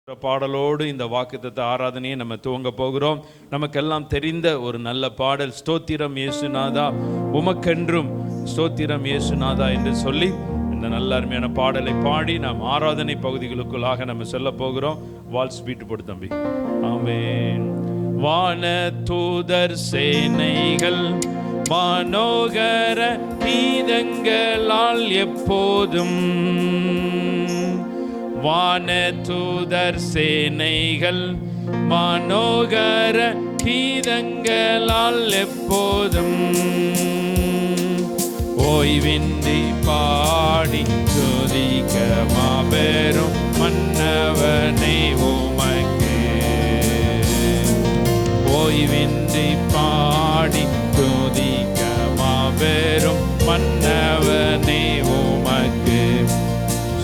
பாடலோடு இந்த வாக்குத்தத்த ஆராதனையை நம்ம துவங்க போகிறோம். நமக்கெல்லாம் தெரிந்த ஒரு நல்ல பாடல், ஸ்தோத்திரம் இயேசுநாதா உமக்கென்றும் ஸ்தோத்திரம் இயேசுநாதா என்று சொல்லி இந்த நல்ல அருமையான பாடலை பாடி நாம் ஆராதனை பகுதிகளுக்குள்ளாக நம்ம செல்ல போகிறோம். வால்ஸ் பீட்டு போடு தம்பி. ஆமென். வான தூதர் சேனைகள் மனோகர கீதங்களால் எப்போதும், வான தூதர் சேனைகள் மனோகர கீதங்களால் எப்போதும் ஓய்வின்றி பாடி துதிக்க மாபெரும் மன்னவனை உமக்கு, ஓய்வின்றி பாடி துதிக்க மாபெரும் மன்னவனை உமக்கு.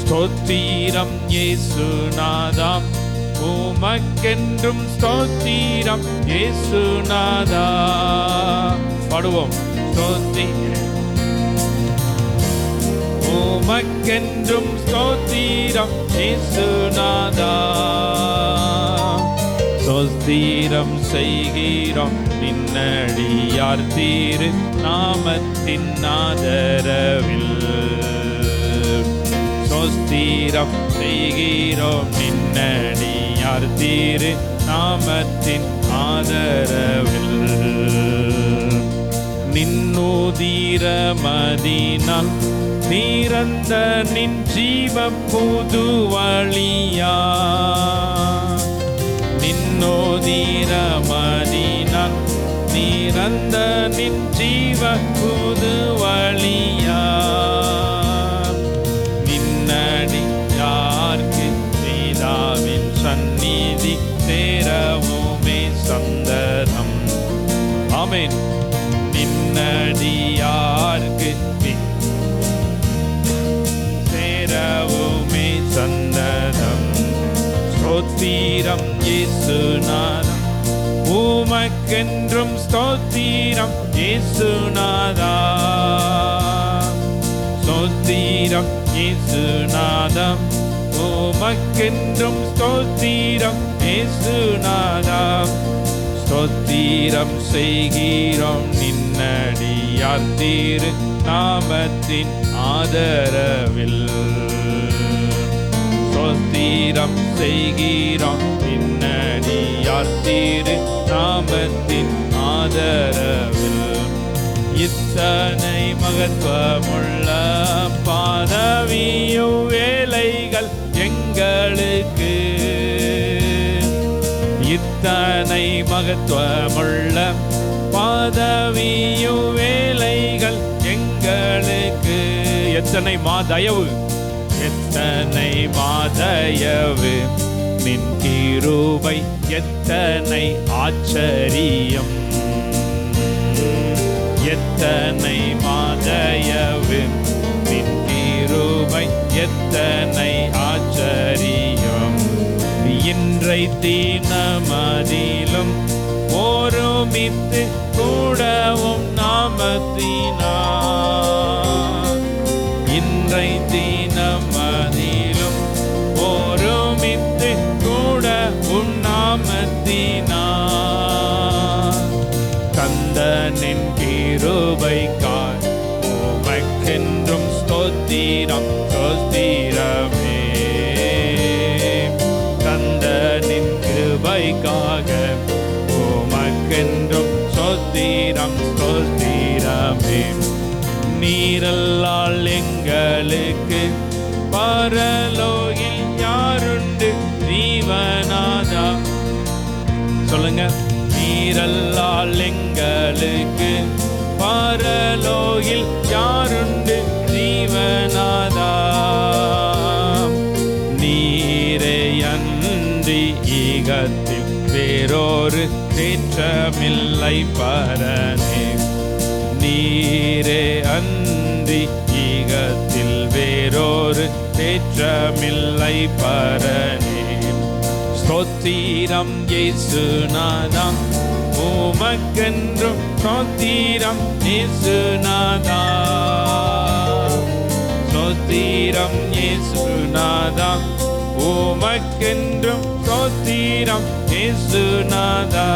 ஸ்தோத்திரம் இயேசுநாதா உமக்கென்றும் ஸ்தோத்திரம் இயேசுநாதா. பாடுவோம். உமக்கென்றும் ஸ்தோத்திரம் இயேசுநாதா. ஸ்தோத்திரம் செய்கிறோம் நின்னடியார் தீரு நாமத்தின் ஆதரவில், ஸ்தோத்திரம் செய்கிறோம் நின்னடியார் தீரு நாமத்தின் ஆதரவில். நின்னூதீர மதீனா நீரந்த நின் ஜீவ புது வழியா, நின்னோதீர மதீனா நீரந்த நின் ஜீவ புது வழியா. நின்னடியார்க்கு பிதாவின் சந்நிதி சேரவுமே சந்தனம். ஆமென். நின்னடியார்க்கு சேரவுமே சந்தனம். ஸ்தோத்திரம் இயேசுநாதா உமக்கென்றும் ஸ்தோத்திரம் இயேசுநாதா. ஸ்தோத்திரம் இயேசுநாதா உமக்கென்றும் ஸ்தோத்திரம் இயேசுநாதா. ஸ்தோத்திரம் செய்கிறோம் நின்னடியார் தீரு நாமத்தின் ஆதரவில், ஸ்தோத்திரம் செய்கிறோம் நின்னடியார் தீரு நாமத்தின் ஆதரவில். இத்தனை மகத்துவமுள்ள பதவியும் வேலைகள் எங்களுக்கு, இத்தனை மகத்துவமுள்ள பதவியும் வேலைகள் எங்களுக்கு. எத்தனை மாதயவு, எத்தனை மாதயவு நின் கிருபை, எத்தனை ஆச்சரியம், எத்தனை மாதயவு நின் கிருபை, எத்தனை ஆச்சரியம். இன்றை தீனமதிலும் ஒருமித்து கூடவும் நாமத்தினார், இன்றை தீனமதிலும் ஒருமித்து கூடவும் நாமத்தினார். கந்தனின் கிருபைக்காய் உமக்கென்றும் ஸ்தோத்திரம் ஸ்தோத்திரமே. கந்தனின் கிருபைக்காக உமக்கென்றும் ஸ்தோத்திரம் ஸ்தோத்திரமே. நீரல்லால் எங்களுக்கு பரலோகில் யாருண்டு ஜீவநாதா. சொல்லுங்க. நீரல்லால் எங்களுக்கு பரலோகில் யாருண்டு ஜீவநாதா. நீரே அன்றி ஈகத்தில் வேறொரு தேற்றமில்லை பரனே, நீரே அன்றி ஈகத்தில் வேறொரு தேற்றமில்லை பரனே. ஸ்தோத்திரம் இயேசுநாதா உமக்கென்றும் ஸ்தோத்திரம் இயேசுநாதா. ஸ்தோத்திரம் இயேசுநாதா உமக்கென்றும் ஸ்தோத்திரம் இயேசுநாதா.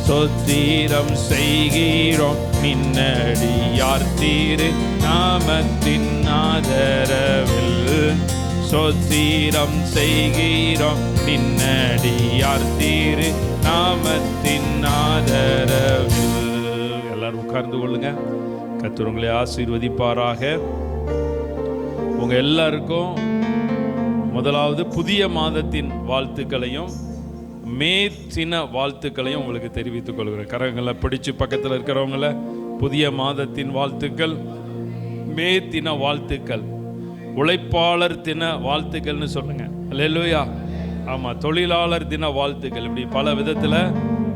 ஸ்தோத்திரம் செய்கிறோம் நின்னடியார் திரு நாமத்தின் ஆதரவில். ஸ்தோத்திரம் செய்கிறோம் நின்னடியார் திரு நாமத்தின் ஆதரவில். எல்லாரும் உட்கார்ந்து கொள்ளுங்க. கர்த்தர் உங்களை ஆசீர்வதிப்பாராக. உங்க எல்லாருக்கும் முதலாவது புதிய மாதத்தின் வாழ்த்துக்களையும் மே தின வாழ்த்துக்களையும் உங்களுக்கு தெரிவித்துக் கொள்கிறேன். கரங்களை பிடிச்சு பக்கத்தில் இருக்கிறவங்கள புதிய மாதத்தின் வாழ்த்துக்கள், மே தின வாழ்த்துக்கள், உழைப்பாளர் தின வாழ்த்துக்கள்னு சொல்லுங்க. அல்லேலூயா. ஆமாம், தொழிலாளர் தின வாழ்த்துக்கள். இப்படி பல விதத்தில்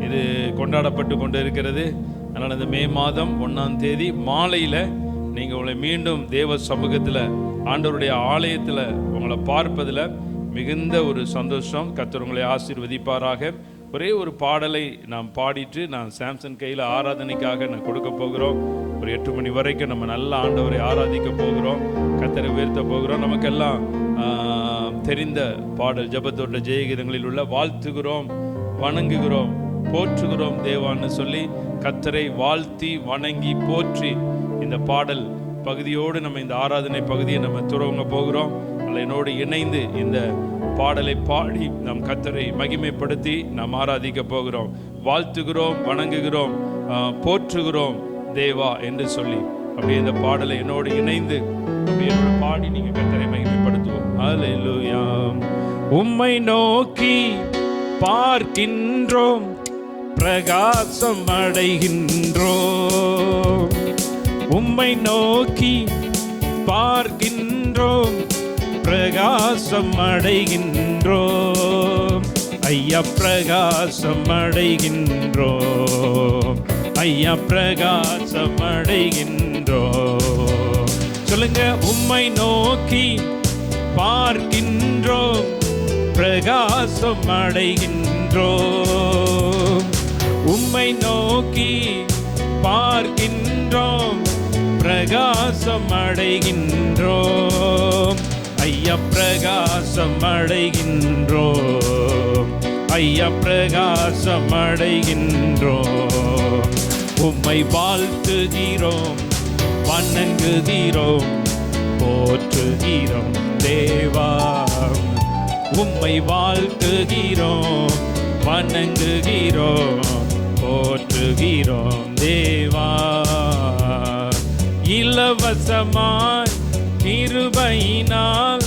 இது கொண்டாடப்பட்டு கொண்டு இருக்கிறது. அதனால் இந்த மே மாதம் 1ஆம் தேதி மாலையில் நீங்கள் உங்களை மீண்டும் தேவ சமூகத்தில் ஆண்டவருடைய ஆலயத்தில் உங்களை பார்ப்பதில் மிகுந்த ஒரு சந்தோஷம். கர்த்தர் உங்களை ஆசீர்வதிப்பாராக. ஒரே ஒரு பாடலை நாம் பாடிட்டு நான் சாம்சன் கையில் ஆராதனைக்காக நான் கொடுக்க போகிறோம். ஒரு 8 மணி வரைக்கும் நம்ம நல்ல ஆண்டவரை ஆராதிக்க போகிறோம், கர்த்தரை உயர்த்த போகிறோம். நமக்கெல்லாம் தெரிந்த பாடல் ஜெபத்தோட்ட ஜெயகீதங்களில் உள்ள வாழ்த்துகிறோம், வணங்குகிறோம், போற்றுகிறோம் தேவான்னு சொல்லி கர்த்தரை வாழ்த்தி வணங்கி போற்றி இந்த பாடல் பகுதியோடு நம்ம இந்த ஆராதனை பகுதியை நம்ம துறவங்க போகிறோம். என்னோடு இணைந்து இந்த பாடலை பாடி நம் கர்த்தரை மகிமைப்படுத்தி நாம் ஆராதிக்க போகிறோம். வாழ்த்துகிறோம், வணங்குகிறோம், போற்றுகிறோம் தேவா என்று சொல்லி அப்படியே இந்த பாடலை என்னோடு இணைந்து அப்படியே பாடி நீங்க கர்த்தரை மகிமைப்படுத்துவோம். அல்லேலூயா. உம்மை நோக்கி பார்க்கின்றோம், பிரகாசம் அடைகின்றோம். உம்மை நோக்கி பார்க்கின்றோம், பிரகாசம் அடைகின்றோம். ஐயா பிரகாசம் அடைகின்றோம், ஐயா பிரகாசம் அடைகின்றோம். சொல்லுங்க. உம்மை நோக்கி பார்க்கின்றோம், பிரகாசம் அடைகின்றோம். உம்மை நோக்கி பார்க்கின்றோம், பிரகாசம் அடைகின்றோம். ஐயா பிரகாசம் அடைகின்றோம், ஐயா பிரகாசம் அடைகின்றோம். உம்மை வாழ்த்துகிறோம், வணங்குகிறோம், போற்றுகிறோம் தேவா. உம்மை வாழ்த்துகிறோம், வணங்குகிறோம், போற்றுகிறோம் தேவா. இலவசமாய் கிருபையினால்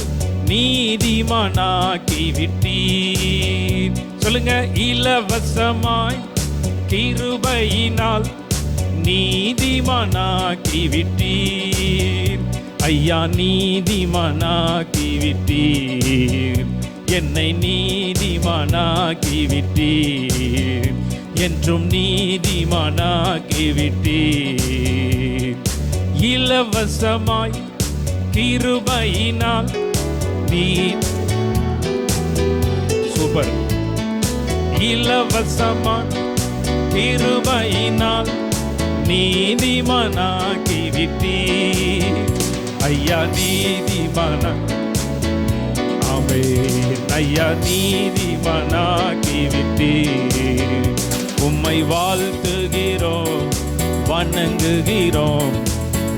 நீதிமானாக்கி விட்டீர். சொல்லுங்க. இலவசமாய் கிருபையினால் நீதிமானாக்கி விட்டீர். ஐயா நீதிமானாக்கி விட்டீர், என்னை நீதிமானாக்கி விட்டீர், என்றும் நீதிமானாக்கி விட்டீர். இலவசமாய் கிருபையினால் நீ சூப்பர். இலவசமாய் கிருபையினால் நீதிமானாக்கி விட்டீர். ஐயா நீதிமானா, ஆமென். ஐயா நீதிமானாக்கி விட்டீர். உம்மை வாழ்த்துகிறோம், வணங்குகிறோம்,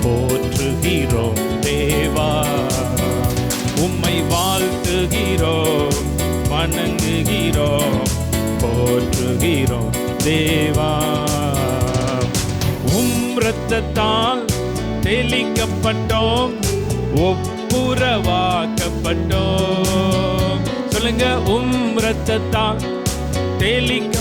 போற்றுகிறோம் தேவா. உம்மை வாழ்த்துகிறோம், வணங்குகிறோம், போற்றுகிறோம் தேவா. இரத்தத்தால் தெளிக்கப்பட்டோம், ஒப்புரவாக்கப்பட்டோம். சொல்லுங்க. இரத்தத்தால் தெளிக்க,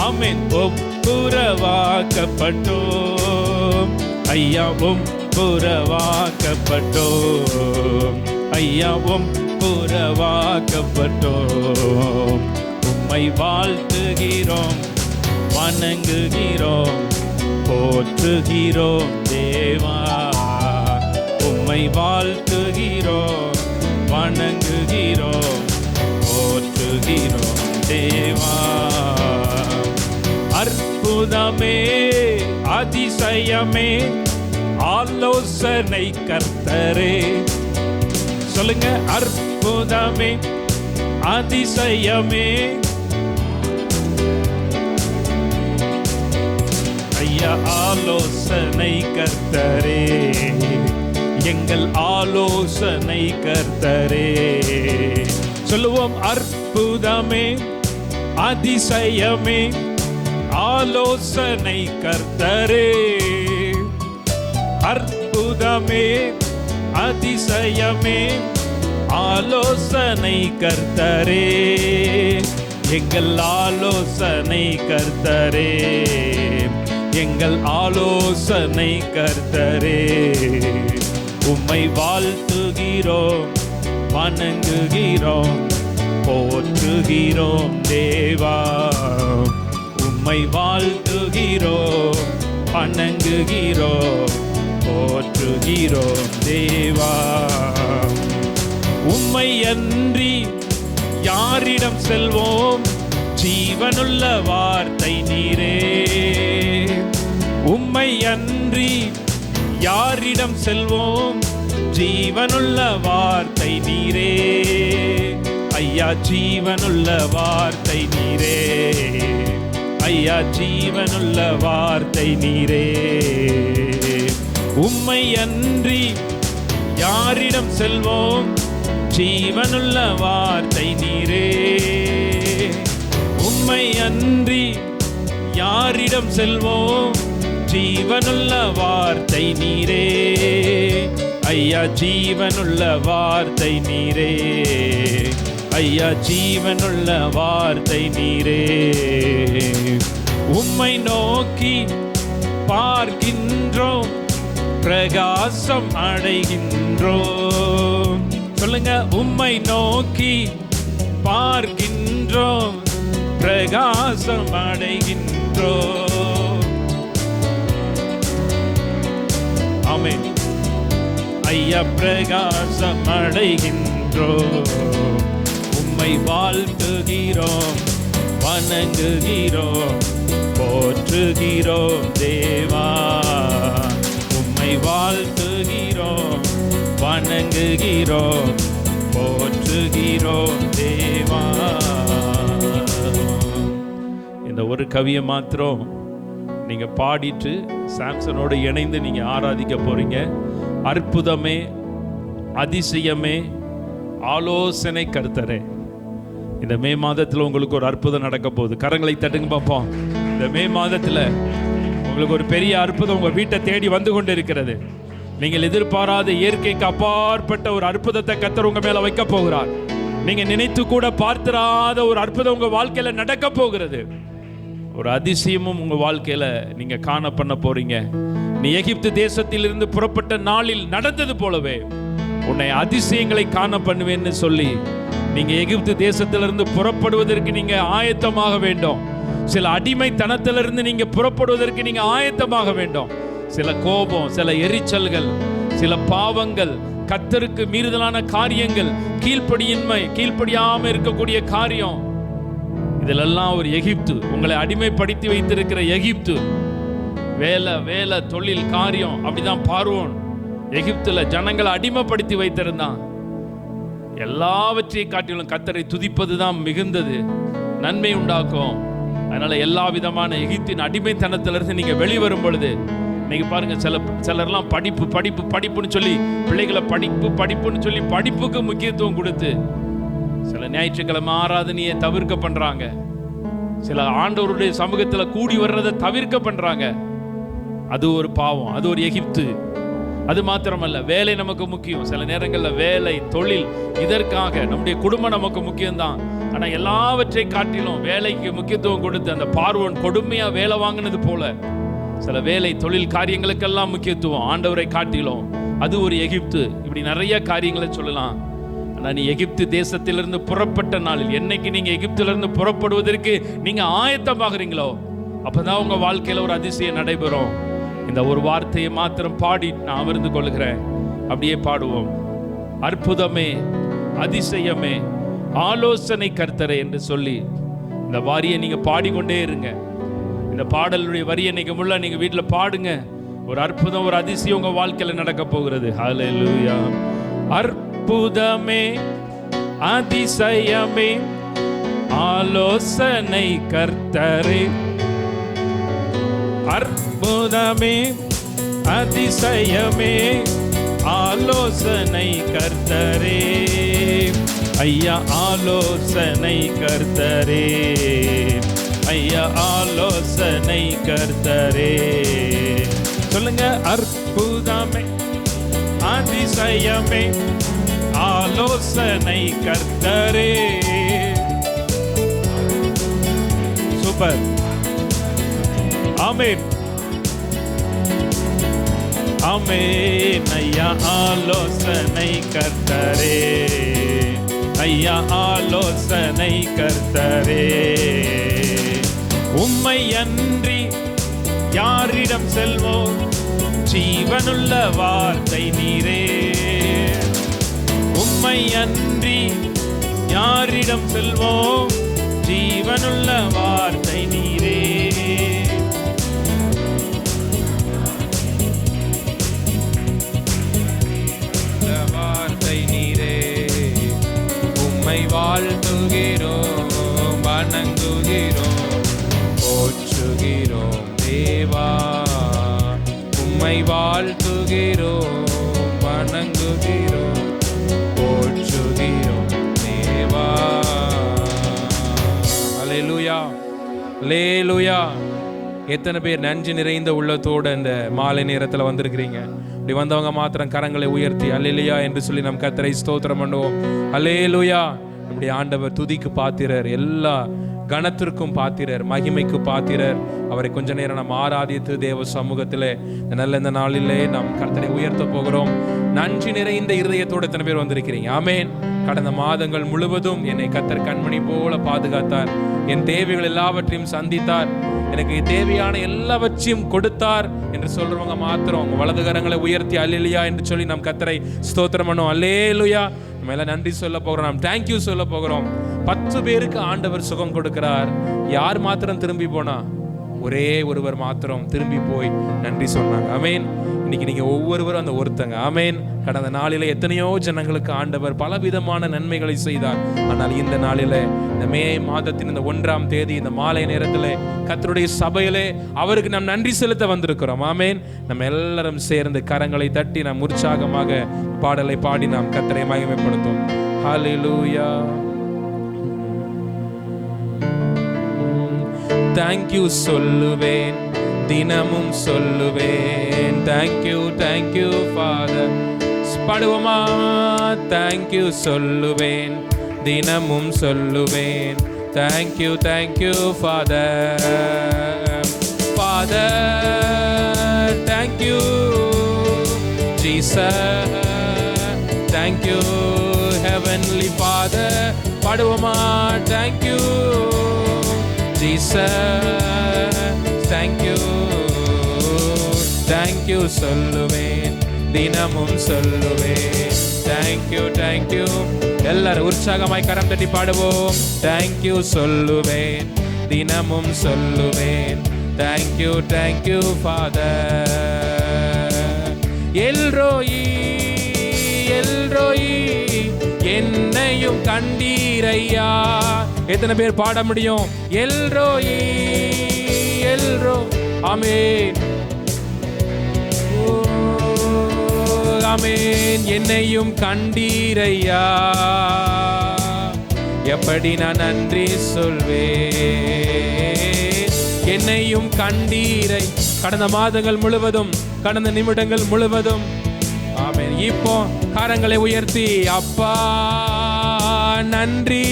ஆமென், ஒப்புரவாக்கப்பட்டோம். ஐயா ஒப்புரவாக்கப்பட்டோம், ஐயா ஒப்புரவாக்கப்பட்டோம். உம்மை வாழ்த்துகிறோம், வணங்குகிறோம், போற்றுகிறோம் தேவா. உம்மை வாழ்த்துகிறோம், வணங்குகிறோம், போற்றுகிறோம் தேவா. அற்புதமே, அதிசயமே, ஆலோசனை கர்த்தரே. சொல்லுங்க. அற்புதமே அதிசயமே ஐயா ஆலோசனை கர்த்தரே, எங்கள் ஆலோசனை கர்த்தரே. சொல்லுவோம், அற்புதமே அதிசயமே ஆலோசனை கர்த்தரே. அற்புதமே அதிசயமே ஆலோசனை கர்த்தரே, எங்கள் ஆலோசனை கர்த்தரே, எங்கள் ஆலோசனை கர்த்தரே. உம்மை வாழ்த்துகிறோம், வணங்குகிறோம், போற்றுகிறோம் தேவா. உம்மை வாழ்த்துகிறோம், வணங்குகிறோம், போற்றுகிறோம் தேவா. உம்மை அன்றி யாரிடம் செல்வோம்? ஜீவனுள்ள வார்த்தை நீரே. உம்மை அன்றி யாரிடம் செல்வோம்? ஜீவனுள்ள வார்த்தை நீரே. ஐயா ஜீவனுள்ள வார்த்தை நீரே, ஐயா ஜீவனுள்ள வார்த்தை நீரே. உம்மை அன்றி யாரிடம் செல்வோம்? ஜீவனுள்ள வார்த்தை நீரே. உம்மை அன்றி யாரிடம் செல்வோம்? ஜீவனுள்ள வார்த்தை நீரே. ஐயா ஜீவனுள்ள வார்த்தை நீரே, ஐயா ஜீவனுள்ள வார்த்தை நீரே. உம்மை நோக்கி பார்க்கின்றோம், பிரகாசம் அடைகின்றோம். சொல்லுங்க, உம்மை நோக்கி பார்க்கின்றோம், பிரகாசம் அடைகின்றோம். ஆமென். ஐயா பிரகாசம் அடைகின்றோம். உம்மை வாழ்த்துகிறோம், வணங்குகிறோம், போற்றுகிறோம் தேவா. உம்மை வாழ்த்துகிறோம், வணங்குகிறோம், போற்றுகிறோம் தேவா. இந்த ஒரு கவியை மாத்திரம் நீங்க பாடிட்டு சாம்சனோடு இணைந்து நீங்க ஆராதிக்க போறீங்க. அற்புதமே அதிசயமே ஆலோசனை கர்த்தரே. இந்த மே மாதத்தில் உங்களுக்கு ஒரு அற்புதம் நடக்க போகுது. கரங்களை தட்டுங்க பார்ப்போம். இந்த மே மாதத்தில் உங்களுக்கு ஒரு பெரிய அற்புதம் உங்கள் வீட்டை தேடி வந்து கொண்டு இருக்கிறது. நீங்கள் எதிர்பாராத இயற்கைக்கு அப்பாற்பட்ட ஒரு அற்புதத்தை கர்த்தர் உங்கள் மேலே வைக்க போகிறார். நீங்கள் நினைத்து கூட பார்த்திராத ஒரு அற்புதம் உங்கள் வாழ்க்கையில் நடக்க போகிறது. ஒரு அதிசயமும் உங்கள் வாழ்க்கையில் நீங்கள் காண பண்ண போறீங்க. நீ எகிப்து தேசத்திலிருந்து புறப்பட்ட நாளில் நடந்தது போலவே உன்னை அதிசயங்களை காண பண்ணுவேன்னு சொல்லி நீங்க எகிப்து தேசத்திலிருந்து புறப்படுவதற்கு நீங்க ஆயத்தமாக வேண்டும். சில அடிமைத்தனத்திலிருந்து நீங்க புறப்படுவதற்கு நீங்க ஆயத்தமாக வேண்டும். சில கோபம், சில எரிச்சல்கள், சில பாவங்கள், கர்த்தருக்கு மீறுதலான காரியங்கள், கீழ்ப்படியாம இருக்கக்கூடிய காரியம், இதிலெல்லாம் ஒரு எகிப்து, உங்களை அடிமைப்படுத்தி வைத்திருக்கிற எகிப்து. வேலை தொழில் காரியம், அப்படிதான் பார்வோன் எகிப்துல ஜனங்களை அடிமைப்படுத்தி வைத்திருந்தான். எல்லாவற்றையும் காட்டிலும் கர்த்தரை துதிப்பதுதான் மிகுந்தது, நன்மை உண்டாக்கும். அதனால எல்லா விதமான எகிப்தின் அடிமைத்தனத்திலிருந்து நீங்க வெளிவரும் பொழுது நீங்க பாருங்க, சிலர்லாம் படிப்புன்னு சொல்லி பிள்ளைகளை படிப்புன்னு சொல்லி படிப்புக்கு முக்கியத்துவம் கொடுத்து சில ஞாயிற்றுக்கிழமை ஆராதனையை தவிர்க்க பண்றாங்க. சில ஆண்டவருடைய சமூகத்தில் கூடி வர்றதை தவிர்க்க பண்றாங்க. அது ஒரு பாவம், அது ஒரு எகிப்து. அது மாத்திரமல்ல, வேலை நமக்கு முக்கியம். சில நேரங்களில் வேலை, தொழில், இதற்காக நம்முடைய குடும்பம் நமக்கு முக்கியம்தான். ஆனால் எல்லாவற்றை காட்டிலும் வேலைக்கு முக்கியத்துவம் கொடுத்து அந்த பார்வோன் கொடுமையா வேலை வாங்கினது போல சில வேலை தொழில் காரியங்களுக்கெல்லாம் முக்கியத்துவம் ஆண்டவரை காட்டிலும் அது ஒரு எகிப்து. இப்படி நிறைய காரியங்களை சொல்லலாம். ஆனால் நீ எகிப்து தேசத்திலிருந்து புறப்பட்ட நாளில், என்னைக்கு நீங்க எகிப்திலிருந்து புறப்படுவதற்கு நீங்க ஆயத்தமாகறீங்களோ அப்பதான் உங்க வாழ்க்கையில ஒரு அதிசயம் நடைபெறும். இந்த ஒரு வார்த்தையை மாத்திரம் பாடி நான் அமர்ந்து கொள்கிறேன். அப்படியே பாடுவோம். அற்புதமே, அதிசயமே, ஆலோசனை கர்த்தரே என்று சொல்லி இந்த வாரியை நீங்க பாடிக்கொண்டே இருங்க. இந்த பாடலுடைய வரியை நீங்க முள்ள நீங்க வீட்டில் பாடுங்க. ஒரு அற்புதம், ஒரு அதிசயம் உங்க வாழ்க்கையில நடக்க போகிறது. ஹல்லேலூயா. அற்புதமே, அதிசயமே ஆலோசனை கர்த்தரே, அற்புதமே அதிசயமே ஆலோசனை கர்த்தரே, ஐயா ஆலோசனை கர்த்தரே, ஐயா ஆலோசனை கர்த்தரே. சொல்லுங்க, அற்புதமே அதிசயமே ஆலோசனை கர்த்தரே. சூப்பர், ஆமென் ஆமென். ஐயா ஆலோசனை கர்த்தரே, ஐயா ஆலோசனை கர்த்தரே. உம்மை அன்றி யாரிடம் செல்வோம், ஜீவனுள்ள வார்த்தை நீரே. உம்மை அன்றி யாரிடம் செல்வோம், ஜீவனுள்ள வார்த்தை நீரே. வார்த்தை நீரே, உம்மை வாழ்த்துகிறோம், வணங்குகிறோம், போற்றுகிறோம் தேவா. உம்மை வாழ்த்துகிறோம், வணங்குகிறோம், போற்றுகிறோம் தேவா. அல்லேலூயா, அல்லேலூயா. எத்தனை பேர் நன்றி நிறைந்த உள்ளத்தோடு இந்த மாலை நேரத்தில் வந்திருக்கிறீங்க? இப்படி வந்தவங்க மாத்திரம் கரங்களை உயர்த்தி அல்லேலூயா என்று சொல்லி நம் கர்த்தரை ஸ்தோத்திரம் பண்ணுவோம். அல்லேலூயா. நம்முடைய ஆண்டவர் துதிக்கு பாத்திரர், எல்லா கணத்திற்கும் பாத்திரர், மகிமைக்கு பாத்திரர். அவரை கொஞ்ச நேரம் நாம் ஆராதித்து தேவ சமூகத்திலே நல்ல இந்த நாளிலே நாம் கர்த்தரை உயர்த்த போகிறோம். நன்றி நிறைந்த இருதயத்தோடு எத்தனை பேர் வந்திருக்கிறீங்க? ஆமென். கடந்த மாதங்கள் முழுவதும் என்னை கர்த்தர் கண்மணி போல பாதுகாத்தார், என் தேவைகள் எல்லாவற்றையும் சந்தித்தார், எனக்கு தேவையான எல்லாவற்றையும் கொடுத்தார் என்று சொல்றவங்க மாத்திரம் உங்க வலது கரங்களை உயர்த்தி அல்லேலூயா என்று சொல்லி நாம் கர்த்தரை ஸ்தோத்திரம் பண்ணுவோம். அல்லேலூயா. நம்ம எல்லாம் நன்றி சொல்ல போகிறோம், நாம் தேங்க்யூ சொல்ல போகிறோம். 10 பேருக்கு ஆண்டவர் சுகம் கொடுக்கிறார். யார் மாத்திரம் திரும்பி போனா? ஒரே ஒருவர் மாத்திரம் திரும்பி போய் நன்றி சொன்னாங்க. ஆமென். இன்னைக்கு நீங்க ஒவ்வொருவரும் அந்த ஒருத்தங்க. ஆமென். கடந்த நாளில எத்தனையோ ஜனங்களுக்கு ஆண்டவர் பலவிதமான நன்மைகளை செய்தார். ஆனால் இந்த நாளில, இந்த மே மாதத்தின் இந்த 1ஆம் தேதி இந்த மாலை நேரத்தில் கர்த்தருடைய சபையிலே அவருக்கு நாம் நன்றி செலுத்த வந்திருக்கிறோம். ஆமென். நம்ம எல்லாரும் சேர்ந்து கரங்களை தட்டி நாம் உற்சாகமாக பாடலை பாடி நாம் கர்த்தரை மகிமைப்படுத்தும். ஹல்லேலூயா. தேங்க்யூ சொல்லுவேன், தினமும் சொல்லுவேன். Thank you thank you father. பாடுவோமா? தேங்க்யூ சொல்லுவேன், தினமும் சொல்லுவேன். Thank you thank you father. Father thank you, Jesus thank you, heavenly father. பாடுவோமா? Thank you Jesus, thank you, thank you சொல்லுவேன், தினமும் சொல்லுவேன். Thank you, thank you. எல்லாரும் உற்சாகமாய் கரம் தட்டி பாடுவோம். Thank you சொல்லுவேன், தினமும் சொல்லுவேன். Thank you, thank you Father. எல்ரோயி, எல்ரோயி, என்னையும் கண்டீரையா. எத்தனை பேர் பாட முடியும்? எல்ரோயி, எல்ரோ. ஆமென், ஆமென். என்னையும் கண்டீரையா, எப்படி நான் நன்றி சொல்வேன். என்னையும் கண்டீரை. கடந்த மாதங்கள் முழுவதும், கடந்த நிமிடங்கள் முழுவதும். ஆமென். இப்போ கரங்களை உயர்த்தி அப்பா நன்றி,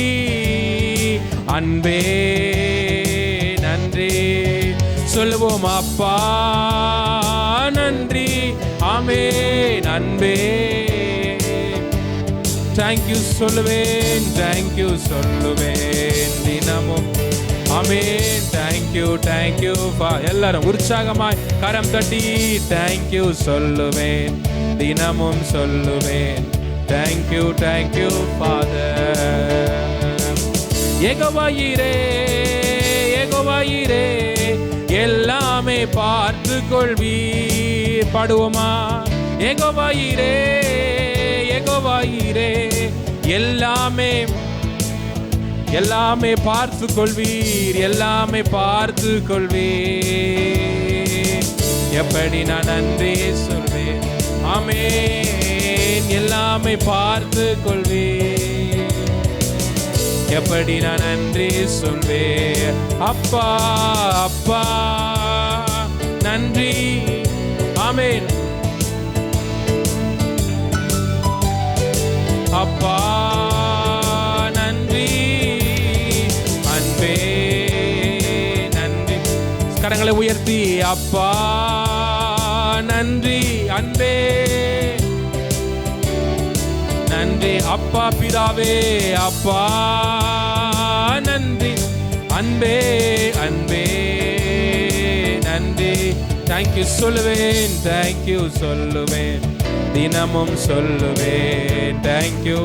அன்பே நன்றி சொல்லுவோம். அப்பா நன்றி, ஆமென். அன்பே தேங்க்யூ சொல்லுவேன், தேங்க்யூ சொல்லுவேன் தினமும். ஆமென். Thank you thank you. எல்லாரும் உற்சாகமாய் கரம் தட்டி தேங்க்யூ சொல்லுவேன், தினமும் சொல்லுவேன். Thank you thank you father. Jehovah Jireh, Jehovah Jireh, எல்லாமே பார்த்து கொள்வீர். பாடுவோமா? யெகோவாயிரே, யெகோவாயிரே, எல்லாமே எல்லாமே பார்த்து கொள்வீர், எல்லாமே பார்த்து கொள்வீர். எப்படி நான் நன்றி சொல்வேன். ஆமென். எல்லாமே பார்த்து கொள்வீர். எப்படி நான் நன்றி சொல்வேன். அப்பா அப்பா நன்றி. ஆமென். அப்பா நன்றி. அன்பே நன்றி. கரங்களை உயர்த்தி அப்பா நன்றி. அன்பே நன்றி. அப்பா பிதாவே அப்பா நன்றி. அன்பே அன்பே நன்றி. தேங்க்யூ சொல்லுவேன், தேங்க்யூ சொல்லுவேன், தினமும் சொல்லுவேன் தேங்க்யூ.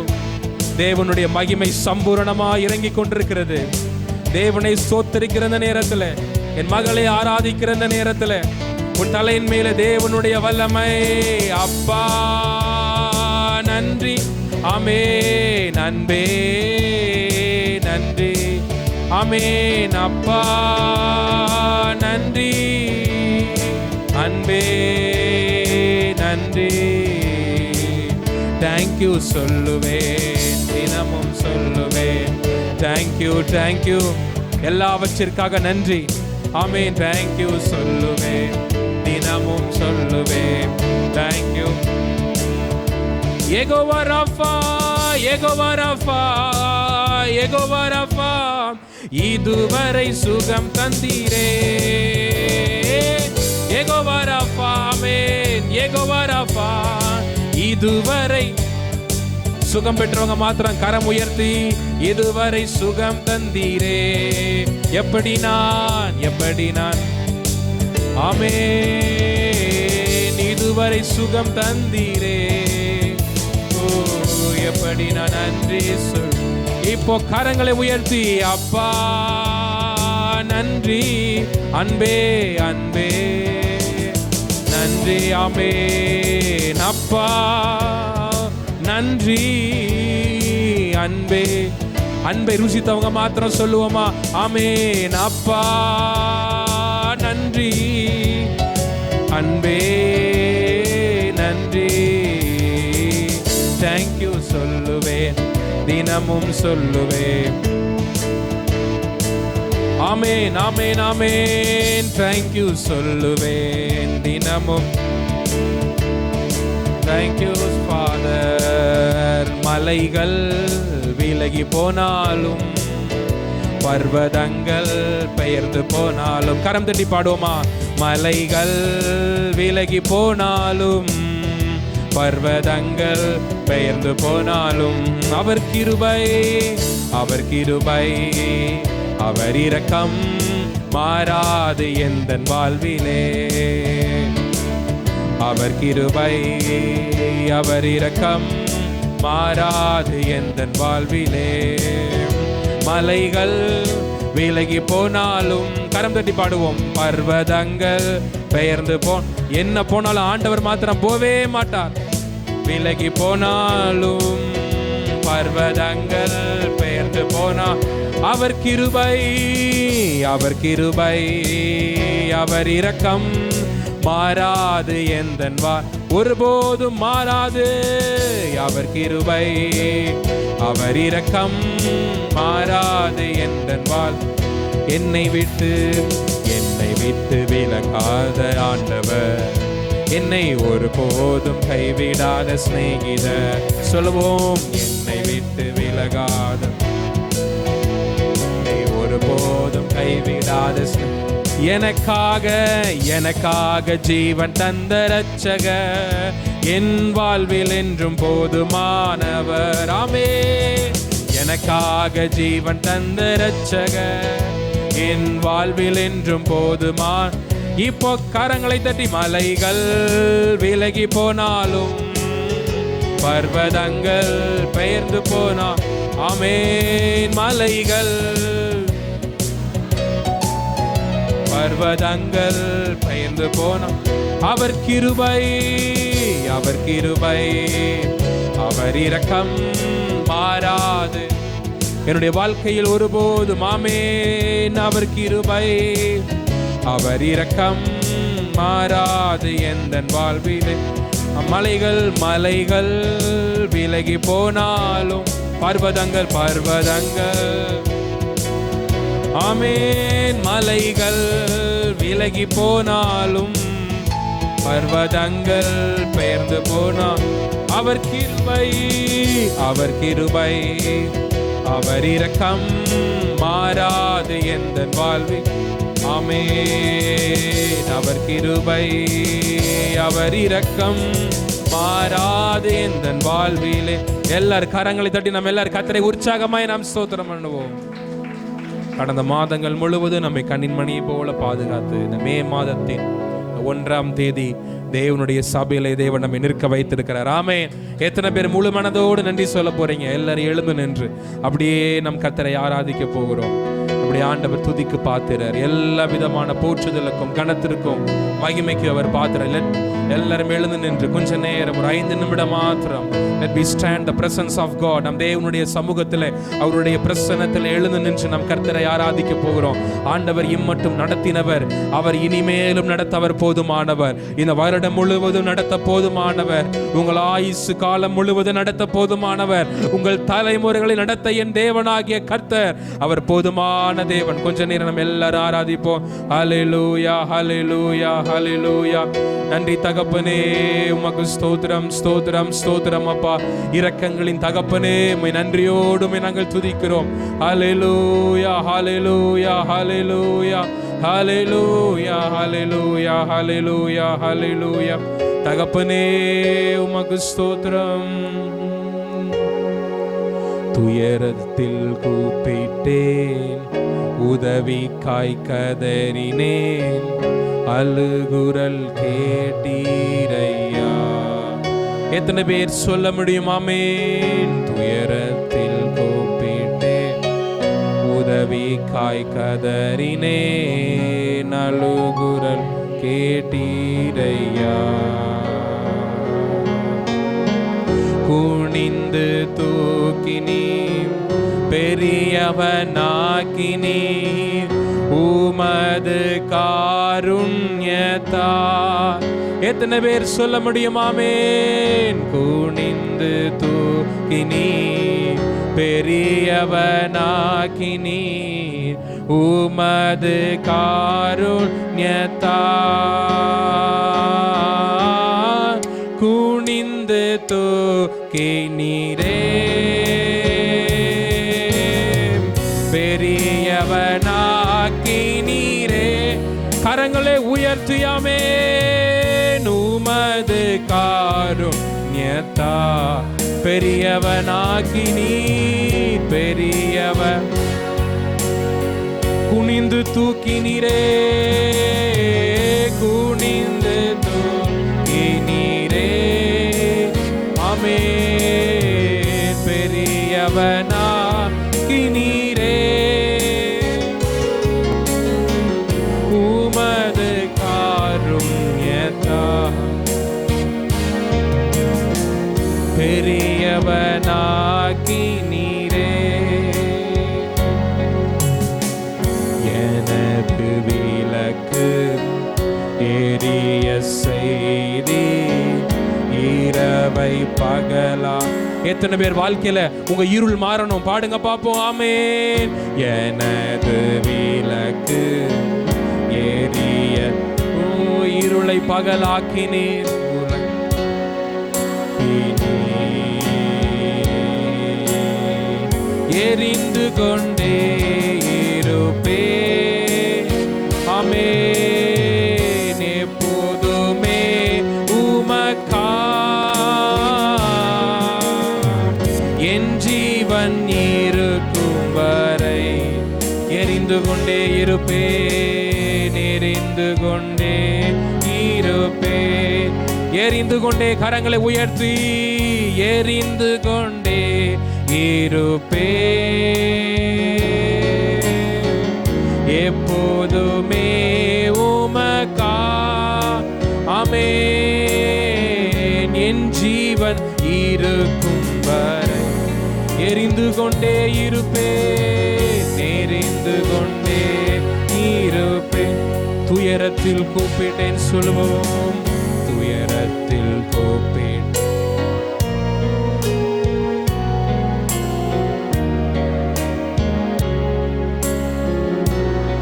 தேவனுடைய மகிமை சம்பூரணமாக இறங்கி கொண்டிருக்கிறது. தேவனை ஸ்தோத்திரிக்கிற நேரத்தில், என் மகளை ஆராதிக்கிற நேரத்தில், உன் தலையின் மேல தேவனுடைய வல்லமை. அப்பா நன்றி. ஆமென். அன்பே நன்றி. ஆமென். அப்பா நன்றி. அன்பே நன்றி. தேங்க்யூ சொல்லுவேன், தினமும் சொல்லுவேன் தேங்க்யூ தேங்க்யூ. எல்லாவற்றிற்காக நன்றி. ஆமென். தேங்க்யூ சொல்லுவேன், தினமும் சொல்லுவேன் தேங்க்யூ. யெகோவா ராஃபா, யெகோவா ராஃபா, யெகோவா ராஃபா, இதுவரை சுகம் தந்தீரே. யெகோவா ராஃபா, ஆமென். யெகோவா ராஃபா, இதுவரை சுகம் பெற்றவங்க மாத்திரம் கரம் உயர்த்தி, இதுவரை சுகம் தந்தீரே. எப்படி நான் ஆமென். இதுவரை சுகம் தந்தீரே. ஓ, எப்படி நான் நன்றி சொல். இப்போ கரங்களை உயர்த்தி அப்பா நன்றி. அன்பே அன்பே நன்றி. ஆமென். அப்பா நன்றி. அன்பே அன்பை ருசித்தவங்க மாத்திரம் சொல்லுவோமா? ஆமென். அப்பா நன்றி. அன்பே நன்றி. தேங்க்யூ சொல்லுவேன், தினமும் சொல்லுவேன். ஆமென் ஆமென் ஆமென். தேங்க்யூ சொல்லுவேன், தினமும். Thank you father. மலைகள் விலகி போனாலும், பர்வதங்கள் பெயர்ந்து போனாலும், கரம் தட்டி பாடுவோமா? மலைகள் விலகி போனாலும், பர்வதங்கள் பெயர்ந்து போனாலும், அவர் கிருபை, அவர் கிருபை, அவர் இரக்கம் மாறாது எந்தன் வாழ்விலே. அவர் கிருபை, அவர் இரக்கம் மாறாது எந்தன் வாழ்விலே. மலைகள் விலகி போனாலும், கரம் தட்டி பாடுவோம். பர்வதங்கள் பெயர்ந்து என்ன போனாலும் ஆண்டவர் மாத்திரம் போவே மாட்டார். விலகி போனாலும், பர்வதங்கள் பெயர்ந்து போனா, அவர் கிருபை, அவர் கிருபை, அவர் இரக்கம் மாறாது எந்தன் ஒருபோதும் மாறாது. அவர் கிருபை, அவர் இரக்கம் மாறாது எந்தன் என்னை விட்டு விலகாத ஆண்டவர், என்னை ஒருபோதும் கைவிடாத சிநேகிதர். சொல்லுவோம், என்னை விட்டு விலகாத, என்னை ஒருபோதும் கைவிடாத, எனக்காக ஜீவன் தந்த இரட்சகர், என் வாழ்வில் என்றும் போதுமானவர். ஆமென். எனக்காக ஜீவன் தந்த இரட்சகர், என் வாழ்வில் என்றும் போதுமா. இப்போ கரங்களை தட்டி, மலைகள் விலகி போனாலும், பர்வதங்கள் பெயர்ந்து போனா. ஆமென். மலைகள், பர்வதங்கள் பெயர்ந்து போனா, அவர் கிருபை, அவர் கிருபை, அவர் இரக்கம் மாறாது. என்னுடைய வாழ்க்கையில் ஒருபோதும் ஆமென் அவர் கிருபை அவர் இரக்கம் மாறாது. எந்தன் வாழ்விலே மலைகள் விலகி போனாலும் பர்வதங்கள் ஆமென் மலைகள் விலகி போனாலும் பர்வதங்கள் பெயர்ந்து போனால் அவர் கிருபை அவர் இரக்கம் மாறாது. எந்தன் வாழ்வில் ஆமென் அவர் கிருபை அவர் இரக்கம் மாறாது. எந்தன் வாழ்விலே எல்லாரும் கரங்களை தட்டி நம்ம எல்லாரும் கர்த்தரை உற்சாகமாய் நாம் ஸ்தோத்திரம் பண்ணுவோம். கடந்த மாதங்கள் முழுவதும் நம்மை கண்ணின் மணியை போல பாதுகாத்து இந்த மே மாதத்தின் 1ஆம் தேதி தேவனுடைய சபையிலே தேவன் நம்மை நிற்க வைத்திருக்கிறார். ஆமென். எத்தனை பேர் முழு மனதோடு நன்றி சொல்ல போறீங்க? எல்லாரும் எழுந்து நின்று அப்படியே நம் கர்த்தரை ஆராதிக்க போகிறோம். அப்படி ஆண்டவர் துதிக்கு பாத்திரர். எல்லா விதமான போற்றுதலுக்கும் கனத்திற்கும் மகிமைக்கு அவர் பாத்திரர். எல்லாரும் எழுந்து நின்று கொஞ்ச நேரம் ஒரு 5 நிமிடம் மாத்திரம் let we stand the presence of God. நம் தேவனுடைய சமூகத்தில் அவருடைய பிரசன்னத்தில் எழுந்து நின்று நம் கர்த்தரை ஆராதிக்க போகிறோம். ஆண்டவர் இம்மட்டும் நடத்தினவர், அவர் இனிமேலும் நடத்தவர் போதுமானவர். இந்த வருடம் முழுவதும் நடத்த போதுமானவர். உங்கள் ஆயுசு காலம் முழுவதும் நடத்த போதுமானவர். உங்கள் தலைமுறைகளை நடத்த என் தேவனாகிய கர்த்தர் அவர் போதுமான தேவன். கொஞ்ச நேரம் நம்ம எல்லாரும் ஆராதிப்போம். ஹல்லேலூயா ஹல்லேலூயா ஹல்லேலூயா. நன்றி தகப்பனே, உமக்கு ஸ்தோத்திரம் ஸ்தோத்திரம் ஸ்தோத்திரம் அப்பா. இரக்கங்களின் தகப்பனே, உம்மை நன்றியோடு நாங்கள் துதிக்கிறோம். ஹல்லேலூயா ஹல்லேலூயா ஹல்லேலூயா ஹல்லேலூயா ஹல்லேலூயா ஹல்லேலூயா ஹல்லேலூயா. தகப்பனே உமக்கு ஸ்தோத்திரம். துயரத்தில் கூப்பிட்டேன், உதவிக்காய் கதறினேன், அழுகுரல் கேட்டீரையா. எத்தனை பேர் சொல்ல முடியும் ஆமென்? துயரத்தில் கூப்பிட்டேன், உதவிக்காய் கதறினேன், அழுகுரல் கேட்டீரையா. குனிந்து தூக்கினீர், பெரியவனாக்கினீர், உமது காருண்யத்தா. எத்தனை பேர் சொல்ல முடியும் ஆமென்? குனிந்து தூக்கினீர், பெரியவனாக்கினீர், உமது காருண்யத்தா. குனிந்து தூக்கினீரே, பெரியவனாக்கினீரே. கரங்களை உயர்த்தியாமே. உமது காருண்யத்தா பெரியவனாக்கினீர், பெரியவன். குனிந்து தூக்கினீரே, குனிந்து தூக்கினீரே. ஆமென். பெரியவனாக்கினீரே, உமது காருண்யத்தா பெரியவனாக்கினீரே. எனது விளக்கு எரிய செய்தி, இரவை பகலா. எத்தனை பேர் வாழ்க்கையில உங்க இருள் மாறணும்? பாடுங்க பாப்போம். ஆமென். எனது விளக்கு எரிய, இருளை பகலாக்கினீர், எரிந்து கொண்டே இருப்பே. ஆமென். எப்போதுமே உமக்கா என் ஜீவன் இருக்கும் வரை எரிந்து கொண்டே இருப்பேன், எரிந்து கொண்டே இருப்பேன். எரிந்து கொண்டே கரங்களை உயர்த்தி எரிந்து கொண்டே இருப்பே. எப்போதுமே உமக்கா. ஆமென். என் ஜீவன் இருக்கும் வரை நெறிந்து கொண்டே இருப்பேன், நெறிந்து கொண்டே இருப்பேன். துயரத்தில் கூப்பிட்டேன் சொல்லுவோம், துயரத்தில் கூப்பிட்டேன்.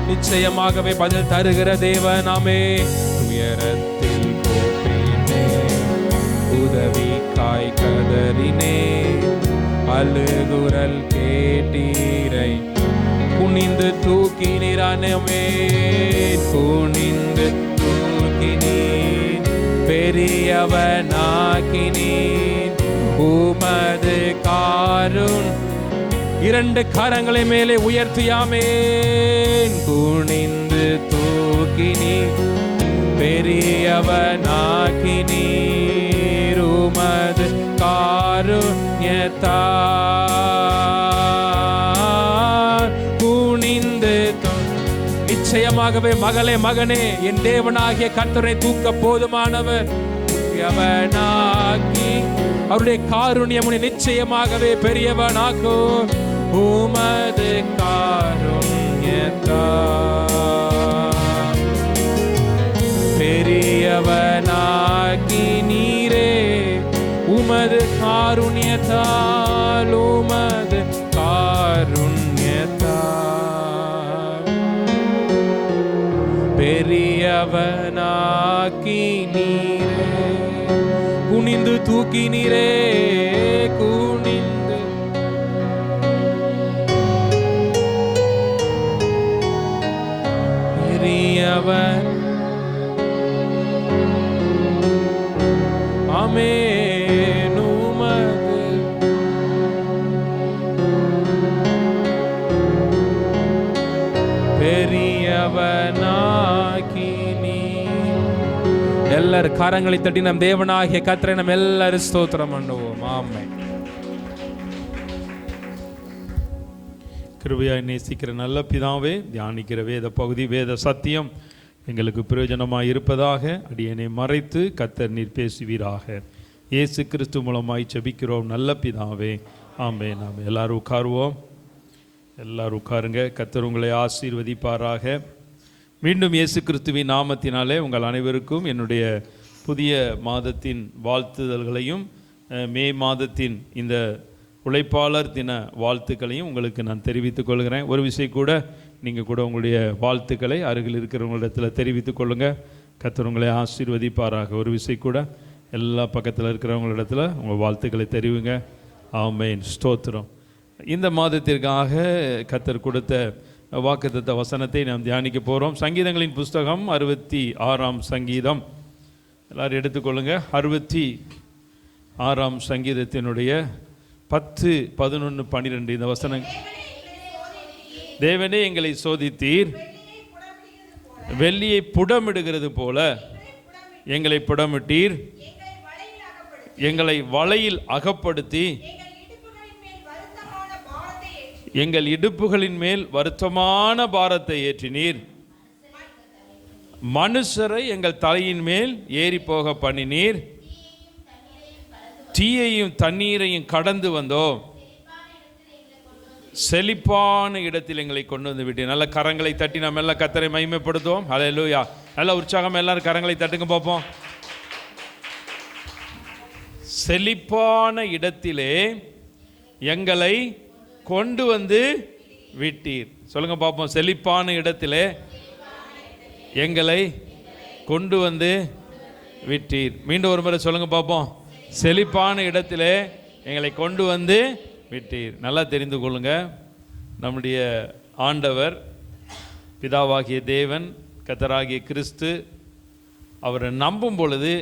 நிச்சயமாகவே பதில் தருகிற தேவனாமே. துயரத்தில் கூப்பிட்டே, உதவிக்காய் கதறினே, அழுகுரல் கேட்டீரை, குனிந்து தூக்கினீரானமே, குனிந்து தூக்கினீர், பெரியவனாக்கினீர் உமது காருண். இரண்டு கரங்களை மேலே உயர்த்தியாமேன், குனிந்து தூக்கினீர், பெரியவனாக்கினீர் உமது காருண்யத்தால் குனிந்து. நிச்சயமாகவே மகளே மகனே, என் தேவனாகிய கர்த்தரை தூக்க போதுமானவர். அவனாக்கி அவருடைய காருண்யம் நிச்சயமாகவே பெரியவனாக்கும். உமது காருண்யத்தால் பெரியவனாக்கி நீரே, உமது காருண்யத்தால், உமது காருண்யத்தால் பெரியவனாக்கி நீரே, குனிந்து தூக்கி நீரே, குனிந்து பெரியவன். ஆமென். உமது பெரியவனாக்கி நீ. எல்லாரும் கரங்களை தட்டி நம் தேவனாகிய கர்த்தரை நம்ம எல்லாரும் ஸ்தோத்திரம் பண்ணுவோம். ஆமென். கிருபையாய் நேசிக்கிற நல்ல பிதாவே, தியானிக்கிற வேத பகுதி, வேத சத்தியம் எங்களுக்கு பிரயோஜனமாய் இருப்பதாக அடியனை மறைத்து கர்த்தர் நீர் பேசுவீராக. இயேசு கிறிஸ்து மூலமாய் ஜெபிக்கிறோம் நல்ல பிதாவே, ஆமென். நாம் எல்லாரும் உட்காருவோம். எல்லாரும் உட்காருங்க. கர்த்தர் உங்களை ஆசீர்வதிப்பாராக. மீண்டும் இயேசு கிறிஸ்துவின் நாமத்தினாலே உங்கள் அனைவருக்கும் என்னுடைய புதிய மாதத்தின் வாழ்த்துதல்களையும் மே மாதத்தின் இந்த உழைப்பாளர் தின வாழ்த்துக்களையும் உங்களுக்கு நான் தெரிவித்துக் கொள்கிறேன். ஒரு விஷயம் கூட நீங்கள் கூட உங்களுடைய வாழ்த்துக்களை அருகில் இருக்கிறவங்களிடத்தில் தெரிவித்துக் கொள்ளுங்கள். கர்த்தர் உங்களை ஆசீர்வதிப்பாராக. ஒரு விஷயம் கூட எல்லா பக்கத்தில் இருக்கிறவங்களிடத்தில் உங்கள் வாழ்த்துக்களை தெரிவிங்க. ஆமென். ஸ்தோத்திரம். இந்த மாதத்திற்காக கர்த்தர் கொடுத்த வாக்குத்தத்த வசனத்தை நாம் தியானிக்க போகிறோம். சங்கீதங்களின் புஸ்தகம் 66ஆம் சங்கீதம். எல்லாரும் எடுத்துக்கொள்ளுங்க. 66ஆம் சங்கீதத்தினுடைய 10, 11, 12 இந்த வசனம். தேவனே எங்களை சோதித்தீர், வெள்ளியை புடமிடுகிறது போல எங்களை புடமிட்டீர், எங்களை வலையில் அகப்படுத்தி எங்கள் இடுப்புகளின் மேல் வருத்தமான பாரத்தை ஏற்றினீர். மனுஷரை எங்கள் தலையின் மேல் ஏறி போக பண்ணினீர். தீயையும் தண்ணீரையும் கடந்து வந்தோம், செழிப்பான இடத்தில் எங்களை கொண்டு வந்து விட்டீர். நல்ல கரங்களை தட்டி நம்ம எல்லாம் கர்த்தரை மகிமைப்படுத்துவோம். ஹல்லேலூயா. நல்ல உற்சாகம் எல்லாரும் கரங்களை தட்டுங்க பார்ப்போம். செழிப்பான இடத்திலே எங்களை கொண்டு வந்து விட்டீர். சொல்லுங்க பார்ப்போம். செழிப்பான இடத்திலே எங்களை கொண்டு வந்து விட்டீர். மீண்டும் ஒரு முறை சொல்லுங்க பார்ப்போம். செழிப்பான இடத்திலே எங்களை கொண்டு வந்து விட்டீர். நல்லா தெரிந்து கொள்ளுங்க. நம்முடைய ஆண்டவர் பிதாவாகிய தேவன், கர்த்தராகிய கிறிஸ்து, அவரை நம்பும் பொழுது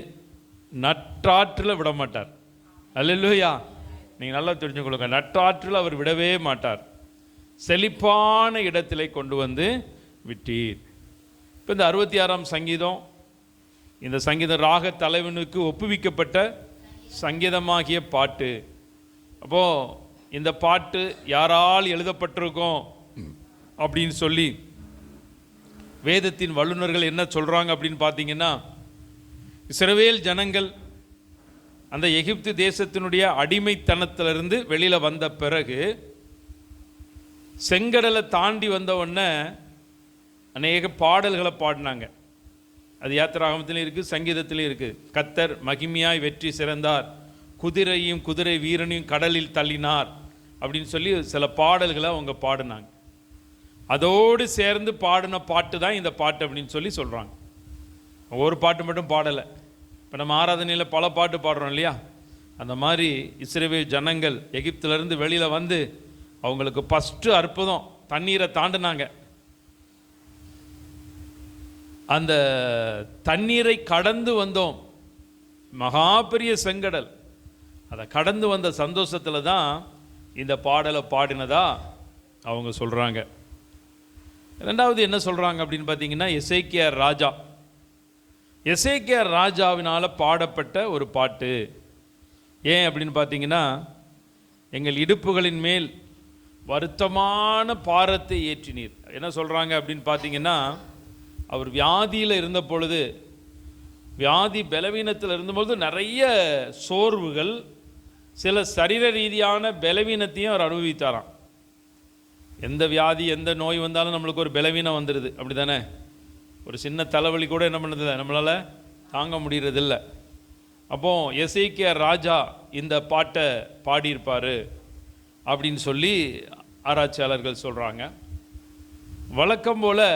நற்றாற்றில் விட மாட்டார். அல்லேலூயா. நீங்கள் நல்லா தெரிஞ்சு கொள்ளுங்க. நற்றாற்றில் அவர் விடவே மாட்டார். செழிப்பான இடத்திலே கொண்டு வந்து விட்டீர். இப்போ இந்த 66ஆம் சங்கீதம், இந்த சங்கீத ராக தலைவனுக்கு ஒப்புவிக்கப்பட்ட சங்கீதமாகிய பாட்டு. அப்போது இந்த பாட்டு யாரால் எழுதப்பட்டிருக்கோம் அப்படின்னு சொல்லி வேதத்தின் வல்லுநர்கள் என்ன சொல்கிறாங்க அப்படின்னு பார்த்தீங்கன்னா, இஸ்ரவேல் ஜனங்கள் அந்த எகிப்து தேசத்தினுடைய அடிமைத்தனத்திலிருந்து வெளியில் வந்த பிறகு செங்கடலை தாண்டி வந்த உடனே அநேக பாடல்களை பாடினாங்க. அது யாத்திராகமத்திலையும் இருக்குது, சங்கீதத்திலையும் இருக்குது. கர்த்தர் மகிமையாய் வெற்றி சிறந்தார், குதிரையும் குதிரை வீரனையும் கடலில் தள்ளினார் அப்படின்னு சொல்லி சில பாடல்களை அவங்க பாடினாங்க. அதோடு சேர்ந்து பாடின பாட்டு தான் இந்த பாட்டு அப்படின்னு சொல்லி சொல்கிறாங்க. ஒரு பாட்டு மட்டும் பாடலை. இப்போ நம்ம ஆராதனையில் பல பாட்டு பாடுறோம் இல்லையா? அந்த மாதிரி இஸ்ரவேல் ஜனங்கள் எகிப்திலிருந்து வெளியில் வந்து அவங்களுக்கு ஃபஸ்ட்டு அற்புதம், தண்ணீரை தாண்டினாங்க. அந்த தண்ணீரை கடந்து வந்தோம், மகா பெரிய செங்கடல். அதை கடந்து வந்த சந்தோஷத்தில் தான் இந்த பாடலை பாடினதா அவங்க சொல்கிறாங்க. ரெண்டாவது என்ன சொல்கிறாங்க அப்படின்னு பார்த்தீங்கன்னா, எசேக்கியார் ராஜா, எசேக்கியார் ராஜாவினால் பாடப்பட்ட ஒரு பாட்டு. ஏன் அப்படின்னு பார்த்தீங்கன்னா, எங்கள் இடுப்புகளின் மேல் வருத்தமான பாரத்தை ஏற்றினீர். என்ன சொல்கிறாங்க அப்படின்னு பார்த்தீங்கன்னா, அவர் வியாதியில் இருந்த பொழுது, வியாதி பலவீனத்தில் இருந்தபொழுது நிறைய சோர்வுகள், சில சரீர ரீதியான பலவீனத்தையும் அவர் அனுபவித்தாராம். எந்த வியாதி எந்த நோய் வந்தாலும் நம்மளுக்கு ஒரு பலவீனம் வந்துடுது, அப்படி தானே? ஒரு சின்ன தலைவலி கூட என்ன பண்ணுறதில்ல, நம்மளால் தாங்க முடியறதில்லை. அப்போ எசேக்கியார் ராஜா இந்த பாட்டை பாடியிருப்பார் அப்படின்னு சொல்லி ஆராய்ச்சியாளர்கள் சொல்கிறாங்க. வழக்கம் போல்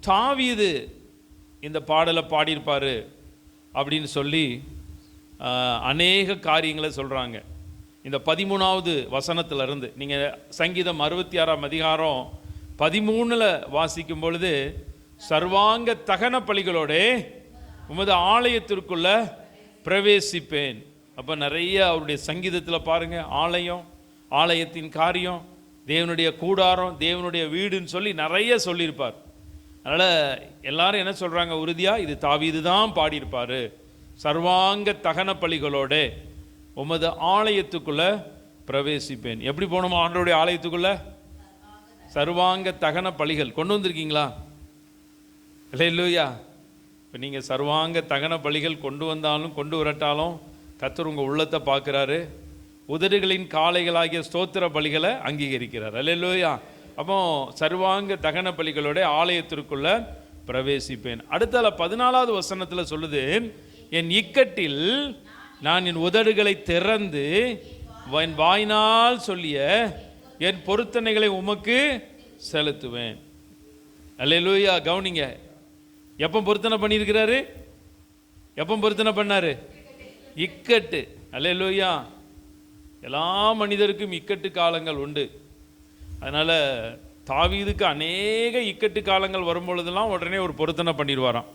தாவீது இந்த பாடலை பாடியிருப்பார் அப்படின்னு சொல்லி அநேக காரியங்களை சொல்கிறாங்க. இந்த 13வது வசனத்திலிருந்து நீங்கள் சங்கீதம் 66ஆம் அதிகாரம் 13 வாசிக்கும் பொழுது, சர்வாங்க தகன பலிகளோட உமது ஆலயத்திற்குள்ள பிரவேசிப்பேன். அப்போ நிறைய அவருடைய சங்கீதத்தில் பாருங்கள், ஆலயம், ஆலயத்தின் காரியம், தேவனுடைய கூடாரம், தேவனுடைய வீடுன்னு சொல்லி நிறைய சொல்லியிருப்பார். அதனால் எல்லாரும் என்ன சொல்கிறாங்க, உறுதியாக இது தாவீது தான் பாடியிருப்பார். சர்வாங்க தகன பலிகளோட உமது ஆலயத்துக்குள்ள பிரவேசிப்பேன். எப்படி போகணுமா ஆண்டவருடைய ஆலயத்துக்குள்ள? சர்வாங்க தகன பலிகள் கொண்டு வந்திருக்கீங்களா? இல்லையா? இப்போ நீங்கள் சர்வாங்க தகன பலிகள் கொண்டு வந்தாலும் கொண்டு வரட்டாலும் கர்த்தர் உங்கள் உள்ளத்தை பார்க்குறாரு. உதடுகளின் காளைகளாகிய ஸ்தோத்திர பலிகளை அங்கீகரிக்கிறார். அல்லேலூயா. அப்போ சர்வாங்க தகன பலிகளோட ஆலயத்திற்குள்ள பிரவேசிப்பேன். அடுத்தால 14வது வசனத்தில் சொல்லுது, என் இக்கட்டில் நான் என் உதடுகளை திறந்து என் வாயினால் சொல்லிய என் பொருத்தனைகளை உமக்கு செலுத்துவேன். அல்லேலூயா. கவனிங்க, எப்போ பொருத்தனை பண்ணியிருக்கிறாரு? எப்போ பொருத்தனை பண்ணாரு? இக்கட்டு. அல்லேலூயா. எல்லா மனிதருக்கும் இக்கட்டு காலங்கள் உண்டு. அதனால் தாவீதுக்கு அநேக இக்கட்டு காலங்கள் வரும்பொழுதெல்லாம் உடனே ஒரு பொருத்தனை பண்ணிடுவாராம்.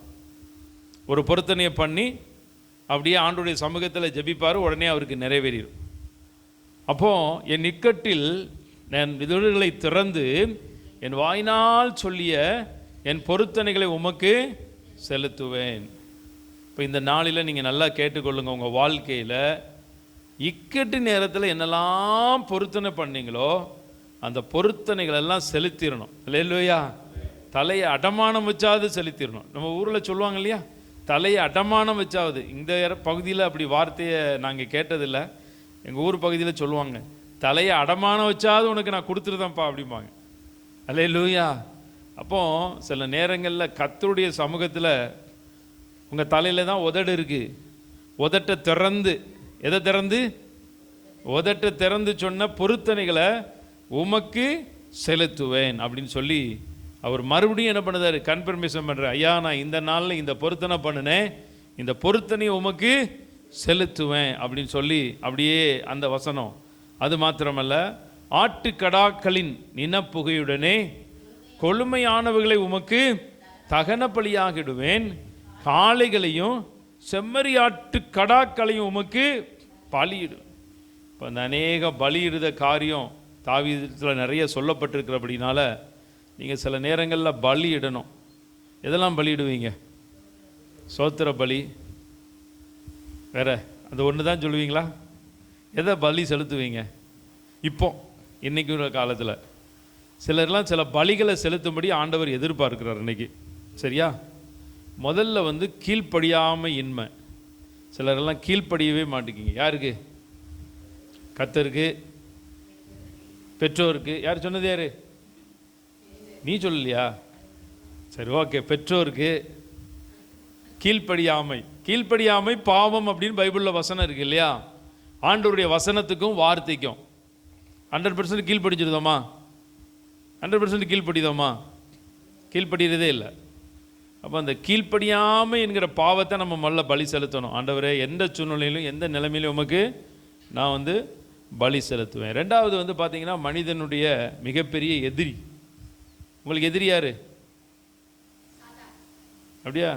ஒரு பொருத்தனையை பண்ணி அப்படியே ஆண்டவருடைய சமூகத்தில் ஜெபிப்பார், உடனே அவருக்கு நிறைவேறிடும். அப்போது என் இக்கட்டில் நான் இதழ்களை திறந்து என் வாயினால் சொல்லிய என் பொருத்தனைகளை உமக்கு செலுத்துவேன். இப்போ இந்த நாளில் நீங்கள் நல்லா கேட்டுக்கொள்ளுங்க, உங்கள் வாழ்க்கையில் இக்கட்டு நேரத்தில் என்னெல்லாம் பொருத்தனை பண்ணீங்களோ அந்த பொருத்தனைகள் எல்லாம் செலுத்திடணும். இல்லையா? தலையை அடமானம் வச்சாவது செலுத்திடணும். நம்ம ஊரில் சொல்லுவாங்க இல்லையா, தலையை அடமானம் வச்சாவது. இந்த பகுதியில் அப்படி வார்த்தையை நாங்கள் கேட்டதில்லை. எங்கள் ஊர் பகுதியில் சொல்லுவாங்க, தலையை அடமானம் வச்சாவது உனக்கு நான் கொடுத்துருதேன்ப்பா அப்படிம்பாங்க. அல்லேலூயா. அப்போ சில நேரங்களில் கர்த்தருடைய சமூகத்தில் உங்கள் தலையில் தான் உதடு இருக்குது. உதட்டை திறந்து, எதை திறந்து? உதட்டை திறந்து சொன்ன பொருத்தனைகளை உமக்கு செலுத்துவேன் அப்படின்னு சொல்லி அவர் மறுபடியும் என்ன பண்ணுறாரு? கன்ஃபர்மேஷன் பண்ணுறார். ஐயா, நான் இந்த நாளில் இந்த பொருத்தனை பண்ணினேன், இந்த பொருத்தனையை உமக்கு செலுத்துவேன் அப்படின்னு சொல்லி அப்படியே அந்த வசனம். அது மாத்திரமல்ல, ஆட்டுக்கடாக்களின் நினப்புகையுடனே கொழுமையானவர்களை உமக்கு தகன பலியாகிடுவேன், காளைகளையும் செம்மறியாட்டு கடாக்களையும் உமக்கு பலியிடுவேன். இப்போ அந்த அநேக பலியிடுத காரியம் தாவீதில் நிறைய சொல்லப்பட்டிருக்கிறபடினால நீங்கள் சில நேரங்களில் பலியிடணும். எதெல்லாம் பலியிடுவீங்க? சோத்திர பலி, வேற அது ஒன்று தான் சொல்லுவீங்களா? எதை பலி செலுத்துவீங்க? இப்போ இன்றைக்கி உள்ள காலத்தில் சிலர்லாம் சில பலிகளை செலுத்தும்படி ஆண்டவர் எதிர்பார்க்கிறார் இன்னைக்கு. சரியா? முதல்ல கீழ்ப்படியாமல் இன்மை. சிலரெல்லாம் கீழ்ப்படியவே மாட்டேங்கிங்க. யாருக்கு? கர்த்தருக்கு. பெற்றோருக்கு யார் சொன்னது? யாரு? நீ சொல்லலையா? சரி, ஓகே. பெற்றோருக்கு கீழ்ப்படியாமை. கீழ்ப்படியாமை பாவம் அப்படின்னு பைபிளில் வசனம் இருக்கு இல்லையா? ஆண்டவருடைய வசனத்துக்கும் வார்த்தைக்கும் 100% கீழ்ப்படிச்சிருதோமா? 100% கீழ்ப்படிதோமா? கீழ்ப்படிகிறதே இல்லை. அப்போ அந்த கீழ்ப்படியாமை என்கிற பாவத்தை நம்ம முதல்ல பலி செலுத்தணும். ஆண்டவரே, எந்த சூழ்நிலையிலும் எந்த நிலைமையிலும் உமக்கு நான் பலி செலுத்துவேன். ரெண்டாவது பார்த்தீங்கன்னா, மனிதனுடைய மிகப்பெரிய எதிரி. உங்களுக்கு எதிரி யாரு? அப்படியா?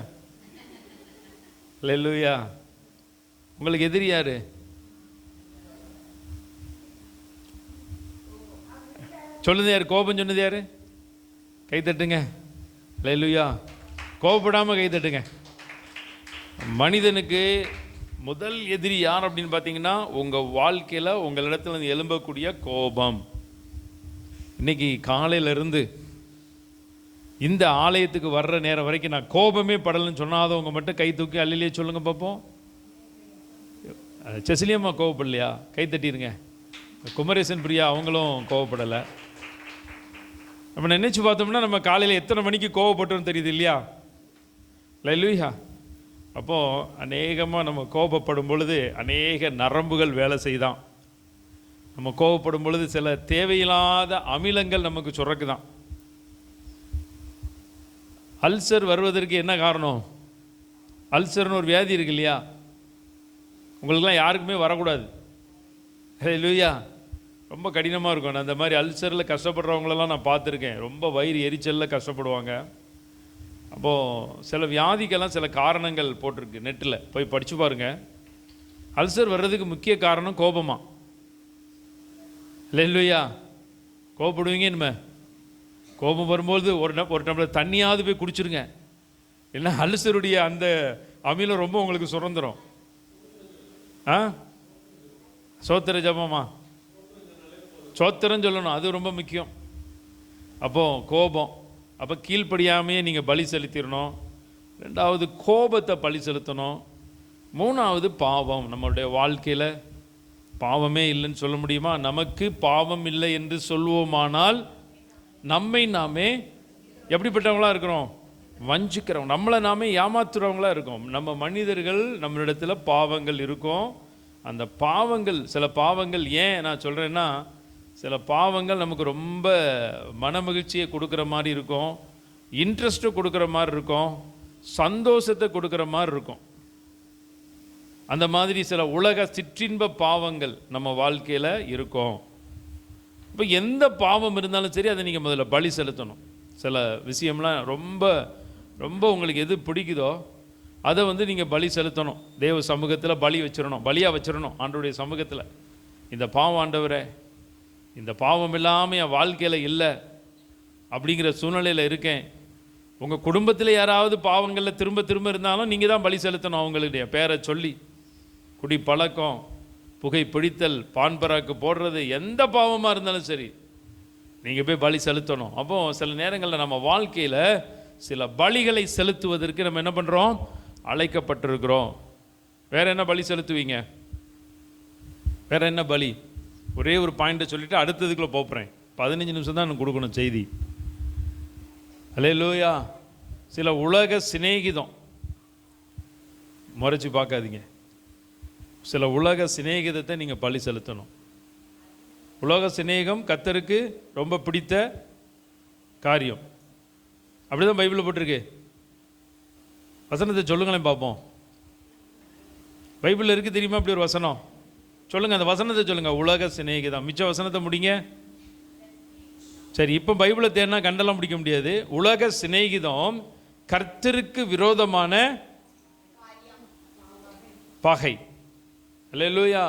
அல்லேலூயா. உங்களுக்கு எதிரி யாரு? சொல்லுது யாரு? கோபம் சொன்னது யாரு? கை தட்டுங்க. அல்லேலூயா. கோபப்படாமல் கை தட்டுங்க. மனிதனுக்கு முதல் எதிரி யார் அப்படின்னு பார்த்தீங்கன்னா, உங்கள் வாழ்க்கையில் உங்களிடத்துல எழும்பக்கூடிய கோபம். இன்னைக்கு காலையிலேருந்து இந்த ஆலயத்துக்கு வர்ற நேரம் வரைக்கும் நான் கோபமே படலைன்னு சொன்னாதவங்க மட்டும் கை தூக்கி அல்லையே சொல்லுங்க பார்ப்போம். செசிலியம்மா கோவப்படலையா? கை தட்டிடுங்க. குமரேசன் பிரியா அவங்களும் கோவப்படலை. நம்ம நினைச்சு பார்த்தோம்னா நம்ம காலையில் எத்தனை மணிக்கு கோவப்பட்டோம்னு தெரியுது இல்லையா? அல்லேலூயா. அப்போது அநேகமாக நம்ம கோபப்படும் பொழுது அநேக நரம்புகள் வேலை செய்தான். நம்ம கோபப்படும் பொழுது சில தேவையில்லாத அமிலங்கள் நமக்கு சுரக்குதான். அல்சர் வருவதற்கு என்ன காரணம்? அல்சர்னு ஒரு வியாதி இருக்கு இல்லையா? உங்களுக்கெல்லாம் யாருக்குமே வரக்கூடாது. அல்லேலூயா. ரொம்ப கடினமாக இருக்கும். நான் அந்த மாதிரி அல்சரில் கஷ்டப்படுறவங்களெல்லாம் நான் பார்த்துருக்கேன். ரொம்ப வயிறு எரிச்சலில் கஷ்டப்படுவாங்க. அப்போது சில வியாதிக்கெல்லாம் சில காரணங்கள் போட்டிருக்கு. நெட்டில் போய் படித்து பாருங்கள். அல்சர் வர்றதுக்கு முக்கிய காரணம் கோபமா? அல்லேலூயா. கோபப்படுவீங்க. இனிமே கோபம் வரும்போது ஒரு டம்ளர் தண்ணியாவது போய் குடிச்சிருங்க. இல்லைன்னா அல்சருடைய அந்த அமிலம் ரொம்ப உங்களுக்கு சுரந்துடும். சோத்திர ஜபமா? சோத்திரம் சொல்லணும், அது ரொம்ப முக்கியம். அப்போது கோபம். அப்போ கீழ்ப்படியாமையே நீங்கள் பலி செலுத்திடணும். ரெண்டாவது கோபத்தை பலி செலுத்தணும். மூணாவது பாவம். நம்மளுடைய வாழ்க்கையில் பாவமே இல்லைன்னு சொல்ல முடியுமா? நமக்கு பாவம் இல்லை என்று சொல்வோமானால் நம்மை நாமே எப்படிப்பட்டவங்களா இருக்கிறோம்? வஞ்சிக்கிறோம். நம்மளை நாமே ஏமாத்துறவங்களா இருக்கோம். நம்ம மனிதர்கள், நம்மளிடத்தில் பாவங்கள் இருக்கும். அந்த பாவங்கள், சில பாவங்கள் ஏன் நான் சொல்கிறேன்னா, சில பாவங்கள் நமக்கு ரொம்ப மன மகிழ்ச்சியை கொடுக்குற மாதிரி இருக்கும், இன்ட்ரெஸ்ட்டை கொடுக்குற மாதிரி இருக்கும், சந்தோஷத்தை கொடுக்குற மாதிரி இருக்கும். அந்த மாதிரி சில உலக சிற்றின்ப பாவங்கள் நம்ம வாழ்க்கையில் இருக்கும். இப்போ எந்த பாவம் இருந்தாலும் சரி, அதை நீங்கள் முதல்ல பலி செலுத்தணும். சில விஷயம்லாம் ரொம்ப ரொம்ப உங்களுக்கு எது பிடிக்குதோ அதை நீங்கள் பலி செலுத்தணும். தேவ சமூகத்தில் பலி வச்சிடணும், பலியாக வச்சிடணும். ஆண்டவருடைய சமூகத்தில் இந்த பாவம், ஆண்டவரே இந்த பாவம் இல்லாமல் என் வாழ்க்கையில் இல்லை அப்படிங்கிற சூழ்நிலையில் இருக்கேன். உங்கள் குடும்பத்தில் யாராவது பாவங்களில் திரும்ப திரும்ப இருந்தாலும் நீங்கள் தான் பலி செலுத்தணும். அவங்களுடைய பேரை சொல்லி, குடி பழக்கம், புகை பிடித்தல், பான்பராக்கு போடுறது, எந்த பாவமாக இருந்தாலும் சரி நீங்கள் போய் பலி செலுத்தணும். அப்போது சில நேரங்களில் நம்ம வாழ்க்கையில் சில பலிகளை செலுத்துவதற்கு நம்ம என்ன பண்ணுறோம்? அழைக்கப்பட்டிருக்கிறோம். வேறு என்ன பலி செலுத்துவீங்க? வேறு என்ன பலி? ஒரே ஒரு பாயிண்ட்டை சொல்லிவிட்டு அடுத்ததுக்குள்ளே போகிறேன். 15 நிமிஷம் தான் எனக்கு கொடுக்கணும் செய்தி. அல்லேலூயா. சில உலக சிநேகிதம், முறைச்சி பார்க்காதீங்க. சில உலக சிநேகிதத்தை நீங்கள் பலி செலுத்தணும். உலக சிநேகம் கர்த்தருக்கு ரொம்ப பிடித்த காரியம். அப்படிதான் பைபிளில் போட்டிருக்கு. வசனத்தை சொல்லுங்களேன் பார்ப்போம். பைபிளில் இருக்குது தெரியுமா அப்படி ஒரு வசனம்? சொல்லுங்கள், அந்த வசனத்தை சொல்லுங்கள். உலக சிநேகிதம். மிச்ச வசனத்தை முடிங்க. சரி, இப்போ பைபிளை தேடினா கண்டெல்லாம் பிடிக்க முடியாது. உலக சிநேகிதம் கர்த்தருக்கு விரோதமான பகை. அல்லேலூயா.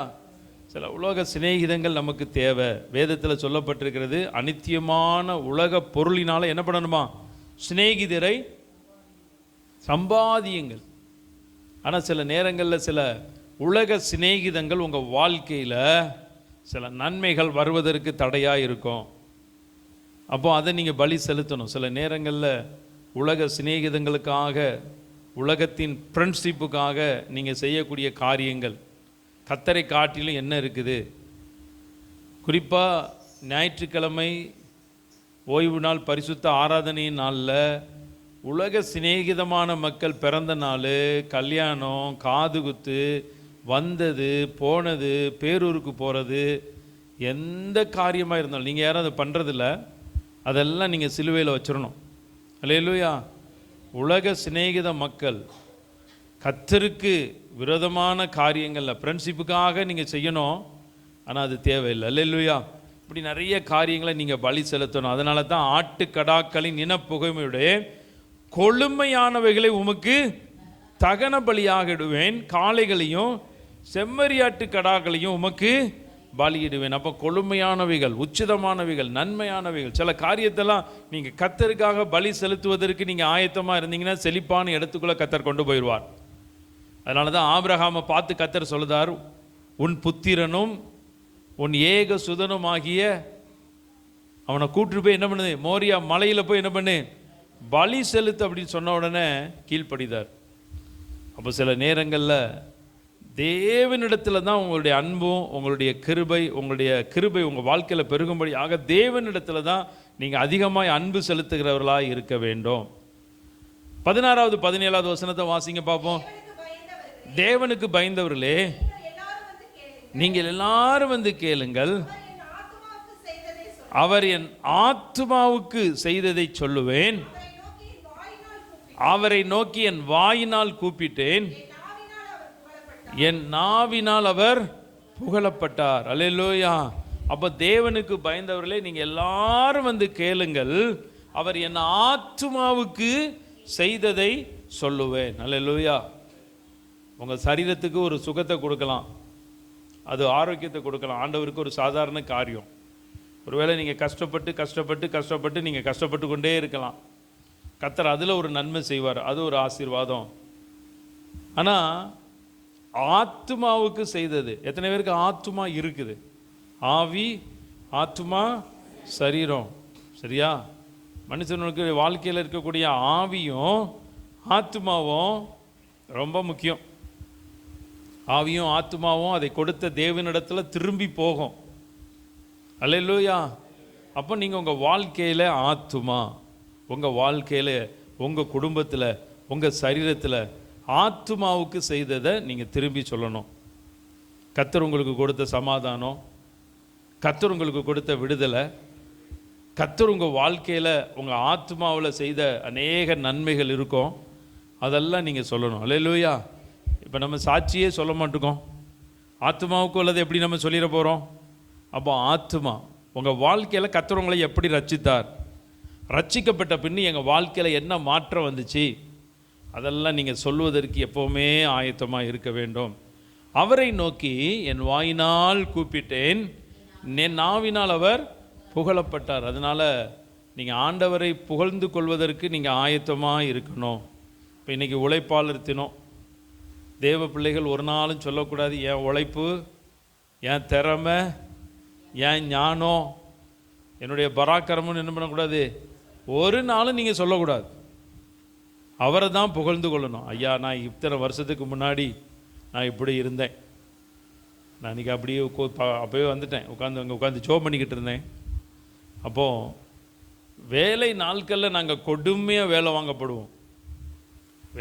சில உலக சிநேகிதங்கள் நமக்கு தேவை. வேதத்தில் சொல்லப்பட்டிருக்கிறது, அனித்தியமான உலக பொருளினால் என்ன பண்ணணுமா? சிநேகிதரை சம்பாதியுங்கள். ஆனால் சில நேரங்களில் சில உலக சிநேகிதங்கள் உங்கள் வாழ்க்கையில் சில நன்மைகள் வருவதற்கு தடையாக இருக்கும். அப்போ அதை நீங்கள் பலி செலுத்தணும். சில நேரங்களில் உலக சிநேகிதங்களுக்காக, உலகத்தின் ஃப்ரெண்ட்ஷிப்புக்காக நீங்கள் செய்யக்கூடிய காரியங்கள் கர்த்தரை காட்டிலும் என்ன இருக்குது? குறிப்பாக ஞாயிற்றுக்கிழமை ஓய்வு நாள் பரிசுத்த ஆராதனையின் நாளில் உலக சிநேகிதமான மக்கள் பிறந்த நாள், கல்யாணம், காதுகுத்து, வந்தது போனது, பேரூருக்கு போகிறது, எந்த காரியமாக இருந்தாலும் நீங்கள் யாரும் அதை பண்ணுறதில்ல, அதெல்லாம் நீங்கள் சிலுவையில் வச்சிடணும். அல்லேலூயா. உலக சிநேகித மக்கள் கர்த்தருக்கு விரோதமான காரியங்களில் ஃப்ரெண்ட்ஷிப்புக்காக நீங்கள் செய்யணும், ஆனால் அது தேவையில்லை. அல்லேலூயா. இப்படி நிறைய காரியங்களை நீங்கள் பலி செலுத்தணும். அதனால தான் ஆட்டுக்கடாக்களின் இனப்புகைமையுடைய கொழுமையானவைகளை உமக்கு தகன பலியாக இடுவேன், காளைகளையும் செம்மறியாட்டு கடாக்களையும் உமக்கு பலியிடுவேன். அப்போ கொழுமையானவைகள், உச்சிதமானவைகள், நன்மையானவைகள், சில காரியத்தெல்லாம் நீங்கள் கர்த்தருக்காக பலி செலுத்துவதற்கு நீங்கள் ஆயத்தமாக இருந்தீங்கன்னா செழிப்பான இடத்துக்குள்ளே கர்த்தர் கொண்டு போயிடுவார். அதனால தான் ஆபிரகாமை பார்த்து கர்த்தர் சொல்லுதார், உன் புத்திரனும் உன் ஏக சுதனுமாகிய, அவனை கூப்பிட்டு போய் என்ன பண்ணுது, மோரியா மலையில் போய் என்ன பண்ணு, பலி செலுத்து அப்படின்னு சொன்ன உடனே கீழ்ப்படிதார். அப்போ சில நேரங்களில் தேவனிடத்தில் தான் உங்களுடைய அன்பும் உங்களுடைய கிருபை உங்கள் வாழ்க்கையில் பெருகும்படியாக தேவனிடத்தில் தான் நீங்கள் அதிகமாக அன்பு செலுத்துகிறவர்களாக இருக்க வேண்டும். 16வது 17வது வசனத்தை வாசிங்க பார்ப்போம். தேவனுக்கு பயந்தவர்களே, நீங்கள் எல்லாரும் வந்து கேளுங்கள், அவர் என் ஆத்துமாவுக்கு செய்ததை சொல்லுவேன், அவரை நோக்கி என் வாயினால் கூப்பிட்டேன், என் நாவினால் அவர் புகழப்பட்டார். அல்லேலூயா. அப்போ தேவனுக்கு பயந்தவர்களே, நீங்கள் எல்லாரும் வந்து கேளுங்கள், அவர் என் ஆத்துமாவுக்கு செய்ததை சொல்லுவேன். அல்லேலூயா. உங்கள் சரீரத்துக்கு ஒரு சுகத்தை கொடுக்கலாம், அது ஆரோக்கியத்தை கொடுக்கலாம். ஆண்டவருக்கு ஒரு சாதாரண காரியம். ஒருவேளை நீங்கள் கஷ்டப்பட்டு நீங்கள் கஷ்டப்பட்டு கொண்டே இருக்கலாம். கர்த்தர் அதில் ஒரு நன்மை செய்வார், அது ஒரு ஆசீர்வாதம். ஆனால் ஆத்துமாவுக்கு செய்தது, எத்தனை பேருக்கு ஆத்துமா இருக்குது? ஆவி, ஆத்துமா, சரீரம். சரியா? மனுஷனுக்கு வாழ்க்கையில் இருக்கக்கூடிய ஆவியும் ஆத்துமாவும் ரொம்ப முக்கியம். ஆவியும் ஆத்துமாவும் அதை கொடுத்த தேவனிடத்தில் திரும்பி போகும். அல்லேலூயா. அப்போ நீங்கள் உங்கள் வாழ்க்கையில் ஆத்துமா, உங்கள் வாழ்க்கையில், உங்கள் குடும்பத்தில், உங்கள் சரீரத்தில் ஆத்துமாவுக்கு செய்ததை நீங்கள் திரும்பி சொல்லணும். கர்த்தர் உங்களுக்கு கொடுத்த சமாதானம், கர்த்தர் உங்களுக்கு கொடுத்த விடுதலை, கர்த்தர் உங்கள் வாழ்க்கையில் உங்கள் ஆத்துமாவில் செய்த அநேக நன்மைகள் இருக்கும், அதெல்லாம் நீங்கள் சொல்லணும். அல்லேலூயா. இப்போ நம்ம சாட்சியே சொல்ல மாட்டோம், ஆத்துமாவுக்கு உள்ளதை எப்படி நம்ம சொல்லிட போகிறோம்? அப்போ ஆத்துமா, உங்கள் வாழ்க்கையில் கர்த்தர் உங்களை எப்படி ரட்சித்தார், ரட்சிக்கப்பட்ட பின்னு எங்கள் வாழ்க்கையில் என்ன மாற்றம் வந்துச்சு, அதெல்லாம் நீங்கள் சொல்வதற்கு எப்போவுமே ஆயத்தமாக இருக்க வேண்டும். அவரை நோக்கி என் வாயினால் கூப்பிட்டேன், என் நாவினால் அவர் புகழப்பட்டார். அதனால் நீங்கள் ஆண்டவரை புகழ்ந்து கொள்வதற்கு நீங்கள் ஆயத்தமாக இருக்கணும். இப்போ இன்றைக்கி உழைப்பாளர் தினம். தேவ பிள்ளைகள் ஒரு நாளும் சொல்லக்கூடாது, என் உழைப்பு, என் திறமை, என் ஞானம், என்னுடைய பராக்கிரமம்னு என்ன பண்ணக்கூடாது, ஒரு நாளும் நீங்கள் சொல்லக்கூடாது. அவரை தான் புகழ்ந்து கொள்ளணும். ஐயா, நான் இத்தனை வருஷத்துக்கு முன்னாடி நான் இப்படி இருந்தேன், நான் இன்றைக்கி அப்படியே அப்போயே வந்துட்டேன், உட்காந்து ஜோம் பண்ணிக்கிட்டு இருந்தேன். அப்போது வேலை நாட்களில் நாங்கள் கொடுமையாக வேலை வாங்கப்படுவோம்.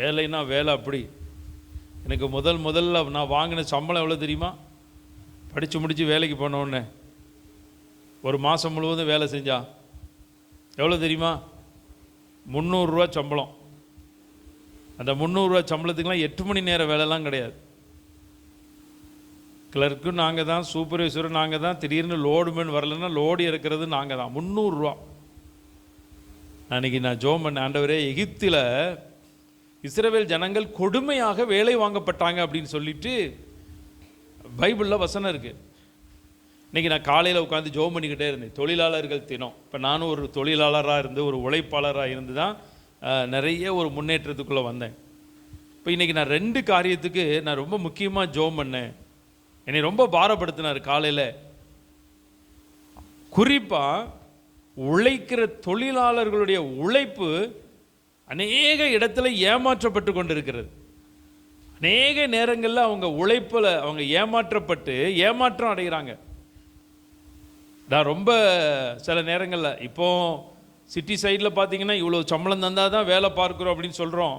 வேலைன்னா வேலை அப்படி. எனக்கு முதல்ல நான் வாங்கின சம்பளம் எவ்வளோ தெரியுமா? படித்து முடித்து வேலைக்கு போனோடனே ஒரு மாதம் முழுவதும் வேலை செஞ்சா எவ்வளோ தெரியுமா? 300 ரூபா சம்பளம். அந்த 300 ரூபா சம்பளத்துக்குலாம் 8 மணி நேரம் வேலைலாம் கிடையாது. கிளர்க்கும் நாங்கள் தான், சூப்பர்வைசரும் நாங்கள் தான், திடீர்னு லோடுமேன் வரலைன்னா லோடு இறக்கிறது நாங்கள் தான். 300 ரூபா. அன்றைக்கி நான் ஜோம் பண்ண, ஆண்டவரே, எகிப்தில் இஸ்ரவேல் ஜனங்கள் கொடுமையாக வேலை வாங்கப்பட்டாங்க அப்படின்னு சொல்லிட்டு பைபிளில் வசனம் இருக்குது. இன்றைக்கி நான் காலையில் உட்காந்து ஜோம் பண்ணிக்கிட்டே இருந்தேன். தொழிலாளர்கள் தினம். இப்போ நானும் ஒரு தொழிலாளராக இருந்து, ஒரு உழைப்பாளராக இருந்து தான் நிறைய ஒரு முன்னேற்றத்துக்குள்ளே வந்தேன். இப்போ இன்றைக்கி நான் 2 காரியத்துக்கு நான் ரொம்ப முக்கியமாக ஜோம் பண்ணேன். என்னை ரொம்ப பாரப்படுத்தினார் காலையில். குறிப்பாக உழைக்கிற தொழிலாளர்களுடைய உழைப்பு அநேக இடத்துல ஏமாற்றப்பட்டு கொண்டிருக்கிறது. அநேக நேரங்களில் அவங்க உழைப்பில் அவங்க ஏமாற்றப்பட்டு ஏமாற்றம் அடைகிறாங்க. நான் ரொம்ப சில நேரங்களில் இப்போ சிட்டி சைடில் பார்த்தீங்கன்னா இவ்வளோ சம்பளம் தந்தால் தான் வேலை பார்க்குறோம் அப்படின்னு சொல்கிறோம்.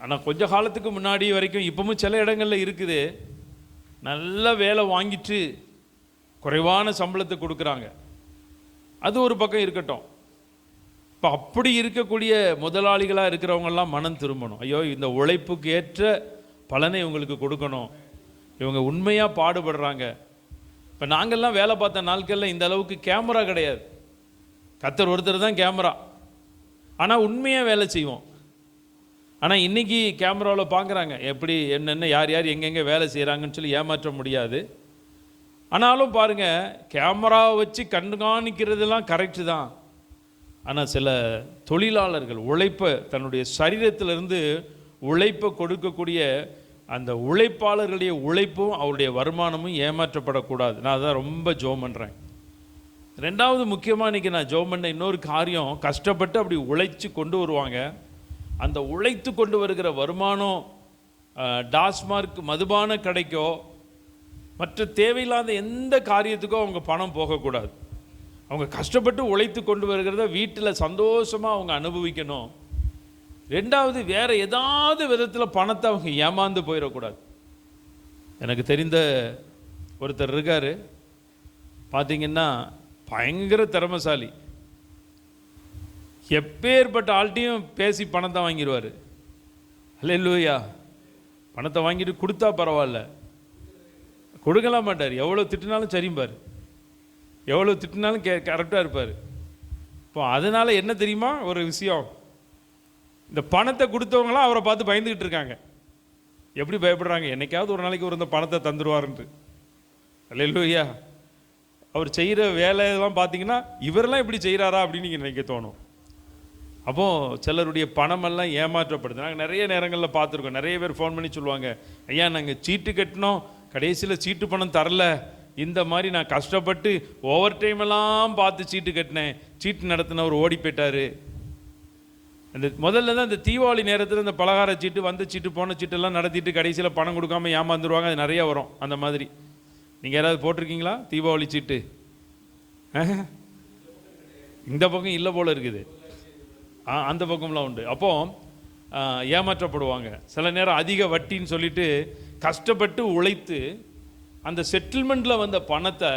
ஆனால் கொஞ்ச காலத்துக்கு முன்னாடி வரைக்கும் இப்பவும் சில இடங்களில் இருக்குது, நல்ல வேலை வாங்கிட்டு குறைவான சம்பளத்தை கொடுக்குறாங்க. அது ஒரு பக்கம் இருக்கட்டும். இப்போ அப்படி இருக்கக்கூடிய முதலாளிகளாக இருக்கிறவங்கெல்லாம் மனம் திரும்பணும். ஐயோ, இந்த உழைப்புக்கு ஏற்ற பலனை இவங்களுக்கு கொடுக்கணும், இவங்க உண்மையாக பாடுபடுறாங்க. இப்போ நாங்கள்லாம் வேலை பார்த்த நாட்களில் இந்த அளவுக்கு கேமரா கிடையாது. கர்த்தர் ஒருத்தர் தான் கேமரா, ஆனால் உண்மையாக வேலை செய்வோம். ஆனால் இன்றைக்கி கேமராவில் பார்க்குறாங்க எப்படி என்னென்ன யார் யார் எங்கெங்கே வேலை செய்கிறாங்கன்னு சொல்லி ஏமாற்ற முடியாது. ஆனாலும் பாருங்கள், கேமராவை வச்சு கண்காணிக்கிறதுலாம் கரெக்டு தான். ஆனால் சில தொழிலாளர்கள் உழைப்பை தன்னுடைய சரீரத்திலிருந்து உழைப்பை கொடுக்கக்கூடிய அந்த உழைப்பாளர்களுடைய உழைப்பும் அவருடைய வருமானமும் ஏமாற்றப்படக்கூடாது. நான் அதான் ரொம்ப ஜெபம் பண்ணுறேன். ரெண்டாவது முக்கியமாக இன்றைக்கி நான் ஜெபம் பண்ண இன்னொரு காரியம், கஷ்டப்பட்டு அப்படி உழைச்சி கொண்டு வருவாங்க. அந்த உழைத்து கொண்டு வருகிற வருமானம் டாஸ்மார்க் மதுபான கடைக்கோ மற்ற தேவையில்லாத எந்த காரியத்துக்கோ அவங்க பணம் போகக்கூடாது. அவங்க கஷ்டப்பட்டு உழைத்து கொண்டு வருகிறத வீட்டில் சந்தோஷமாக அவங்க அனுபவிக்கணும். ரெண்டாவது, வேறு ஏதாவது விதத்தில் பணத்தை அவங்க ஏமாந்து போயிடக்கூடாது. எனக்கு தெரிந்த ஒருத்தர் இருக்கார், பார்த்தீங்கன்னா பயங்கர திறமைசாலி. எப்பேற்பட்ட ஆள்கிட்டையும் பேசி பணத்தை வாங்கிடுவார். அல்லேலூயா. பணத்தை வாங்கிட்டு கொடுத்தா பரவாயில்ல, கொடுக்கலாம் மாட்டார். எவ்வளோ திட்டினாலும் சரிம்பார், எவ்வளோ திட்டினாலும் கரெக்டாக இருப்பார். இப்போ அதனால் என்ன தெரியுமா ஒரு விஷயம், இந்த பணத்தை கொடுத்தவங்களாம் அவரை பார்த்து பயந்துக்கிட்டு இருக்காங்க. எப்படி பயப்படுறாங்க, என்னைக்காவது ஒரு நாளைக்கு ஒரு இந்த பணத்தை தந்துடுவாருன்ட்டு. அல்லேலூயா. அவர் செய்கிற வேலையெல்லாம் பார்த்தீங்கன்னா இவரெல்லாம் இப்படி செய்கிறாரா அப்படின்னு நீங்கள் நினைக்க தோணும். அப்போது சிலருடைய பணமெல்லாம் ஏமாற்றப்படுது. நாங்கள் நிறைய நேரங்களில் பார்த்துருக்கோம். நிறைய பேர் ஃபோன் பண்ணி சொல்லுவாங்க, ஐயா நாங்கள் சீட்டு கட்டினோம், கடைசியில் சீட்டு பணம் தரல, இந்த மாதிரி நான் கஷ்டப்பட்டு ஓவர் டைம் எல்லாம் பார்த்து சீட்டு கட்டினேன், சீட்டு நடத்தினவர் ஓடி போயிட்டார். அந்த முதல்ல தான் இந்த தீபாவளி நேரத்தில் இந்த பலகார சீட்டு வந்த சீட்டு போன சீட்டெல்லாம் நடத்திட்டு கடைசியில் பணம் கொடுக்காம ஏமாந்துருவாங்க. அது நிறையா வரும். அந்த மாதிரி நீங்கள் யாராவது போட்டிருக்கீங்களா தீபாவளி சீட்டு? இந்த பக்கம் இல்லை போல் இருக்குது, அந்த பக்கம்லாம் உண்டு. அப்போ ஏமாற்றப்படுவாங்க. சில நேரம் அதிக வட்டின்னு சொல்லிட்டு கஷ்டப்பட்டு உழைத்து அந்த செட்டில்மெண்ட்டில் வந்த பணத்தை